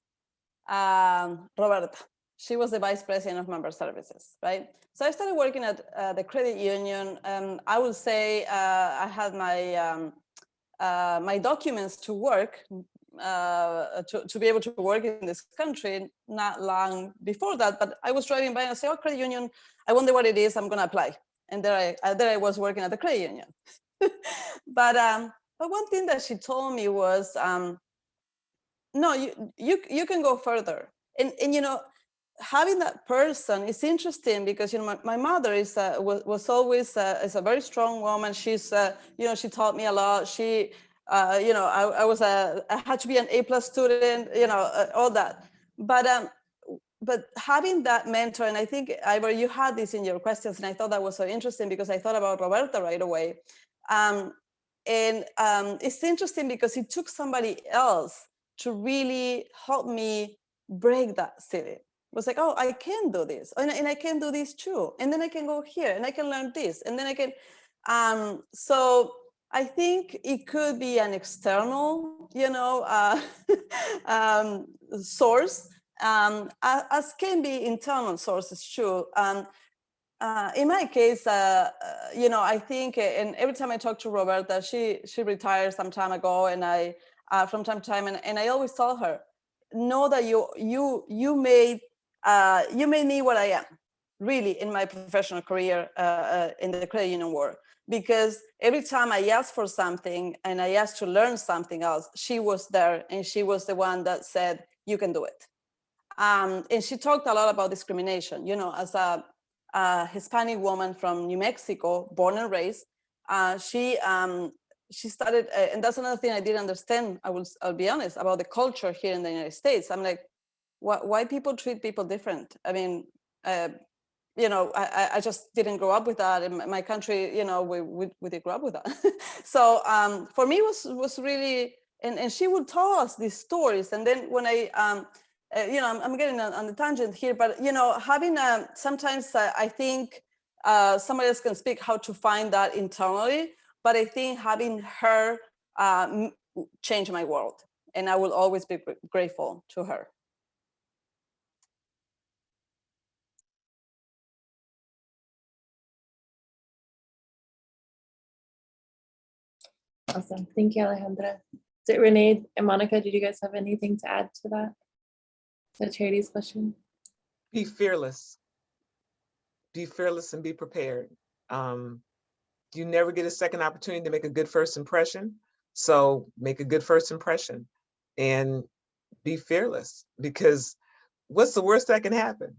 Roberta. She was the vice president of member services, right? So I started working at the credit union. I would say I had my documents to work, to be able to work in this country not long before that, but I was driving by and I said, oh, credit union, I wonder what it is, I'm gonna apply. And there I was working at the credit union. But one thing that she told me was, no, you can go further. And you know, having that person is interesting because, you know, my mother was always is a very strong woman. She's, you know, she taught me a lot. She, you know, I had to be an A+ student, you know, all that. But having that mentor, and I think, Ivor, you had this in your questions, and I thought that was so interesting because I thought about Roberta right away. It's interesting because it took somebody else to really help me break that ceiling. It was like, oh, I can do this, and I can do this too, and then I can go here, and I can learn this, and then I can. So I think it could be an external, you know, source, as can be internal sources too. In my case, you know, I think, and every time I talk to Roberta, she retired some time ago, and I, from time to time, and I always tell her, know that you made me what I am, really, in my professional career in the credit union world. Because every time I asked for something and I asked to learn something else, she was there, and she was the one that said, you can do it. And she talked a lot about discrimination. You know, as a Hispanic woman from New Mexico, born and raised, she started, and that's another thing I didn't understand, I'll be honest, about the culture here in the United States. I'm like, why people treat people different? I mean, you know, I just didn't grow up with that. In my country, you know, we did grow up with that. So for me, it was really And she would tell us these stories. And then when I'm getting on the tangent here, but having sometimes I think somebody else can speak how to find that internally, but I think having her changed my world, and I will always be grateful to her. Awesome. Thank you, Alejandra. Is it Renee and Monica? Did you guys have anything to add to that? To Charity's question? Be fearless. Be fearless and be prepared. You never get a second opportunity to make a good first impression. So make a good first impression and be fearless, because what's the worst that can happen?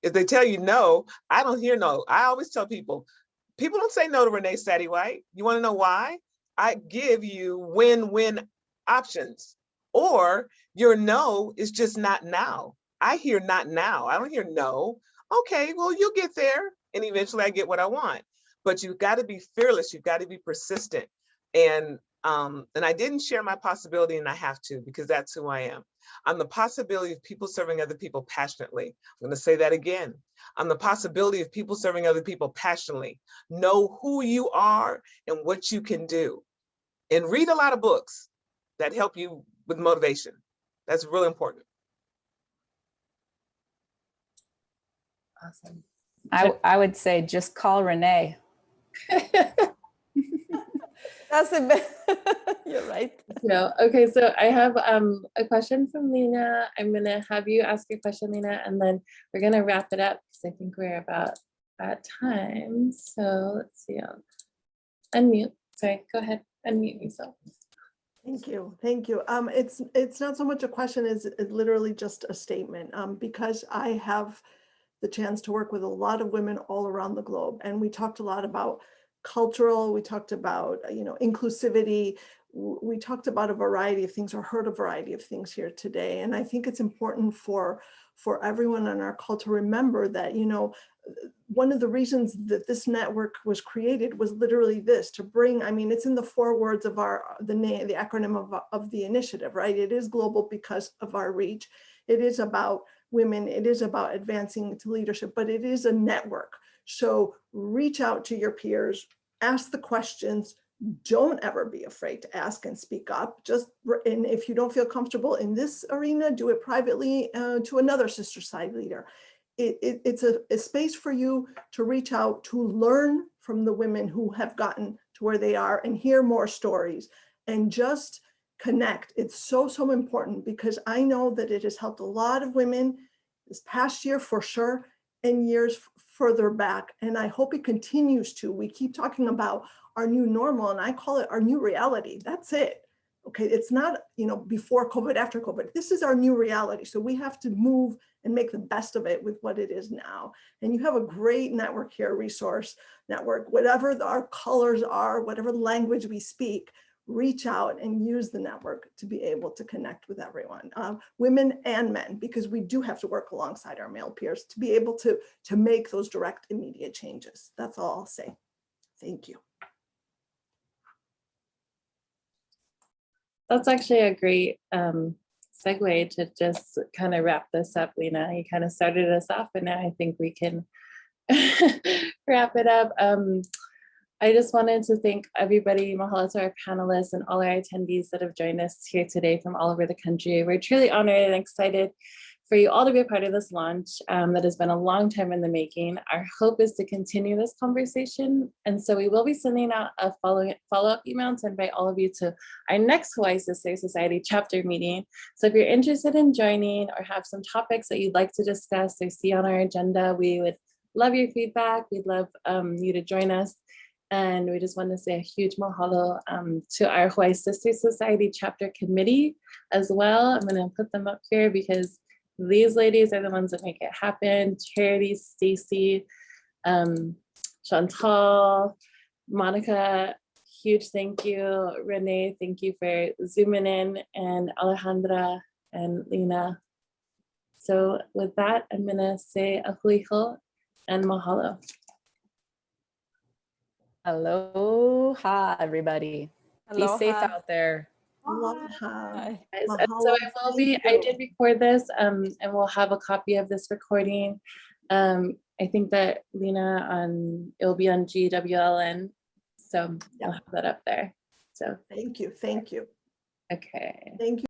If they tell you no, I don't hear no. I always tell people don't say no to Renee Sadie White. You want to know why? I give you win-win options, or your no is just not now. I hear not now. I don't hear no. Okay, well, you'll get there, and eventually I get what I want. But you've got to be fearless. You've got to be persistent. And I didn't share my possibility, and I have to, because that's who I am. I'm the possibility of people serving other people passionately. I'm going to say that again. I'm the possibility of people serving other people passionately. Know who you are and what you can do. And read a lot of books that help you with motivation. That's really important. Awesome. I would say just call Renee. That's the best. You're right. No. Okay, so I have a question from Lena. I'm gonna have you ask your question, Lena, and then we're gonna wrap it up because I think we're about at time. So let's see. I'll unmute. Sorry, go ahead. Unmute yourself. Thank you. Thank you. It's not so much a question as it's literally just a statement, because I have the chance to work with a lot of women all around the globe. And we talked a lot about cultural, we talked about, inclusivity. We talked about a variety of things, or heard a variety of things here today. And I think it's important for everyone on our call to remember that, one of the reasons that this network was created was literally this, to bring, it's in the 4 words of the acronym of the initiative, right? It is global because of our reach. It is about women. It is about advancing to leadership, but it is a network. So reach out to your peers, ask the questions. Don't ever be afraid to ask and speak up. And if you don't feel comfortable in this arena, do it privately to another sister side leader. It's a space for you to reach out, to learn from the women who have gotten to where they are and hear more stories and just connect. It's so, so important, because I know that it has helped a lot of women this past year for sure, and years further back. And I hope it continues to. We keep talking about our new normal, and I call it our new reality. That's it. Okay, it's not, before COVID, after COVID. This is our new reality. So we have to move and make the best of it with what it is now. And you have a great network here, resource network, whatever our colors are, whatever language we speak, reach out and use the network to be able to connect with everyone, women and men, because we do have to work alongside our male peers to be able to make those direct, immediate changes. That's all I'll say. Thank you. That's actually a great segue to just kind of wrap this up, Lena. You kind of started us off, and now I think we can wrap it up. I just wanted to thank everybody, mahalo to our panelists and all our attendees that have joined us here today from all over the country. We're truly honored and excited for you all to be a part of this launch that has been a long time in the making. Our hope is to continue this conversation. And so we will be sending out a follow-up email to invite all of you to our next Hawaii Sister Society chapter meeting. So if you're interested in joining or have some topics that you'd like to discuss or see on our agenda, we would love your feedback. We'd love you to join us. And we just want to say a huge mahalo to our Hawaii Sister Society chapter committee as well. I'm going to put them up here because these ladies are the ones that make it happen. Charity, Stacy, Chantal, Monica, huge thank you. Renee, thank you for zooming in, and Alejandra and Lena. So with that, I'm going to say ahuiho and mahalo. Aloha, everybody. Aloha. Be safe out there. Aloha. Hi. Guys. And so Mahalo. I will Thank I you. did record this, and we'll have a copy of this recording. I think that Lena it'll be on GWLN, so Yeah. I'll have that up there. So Thank you. Thank you. okay. Thank you.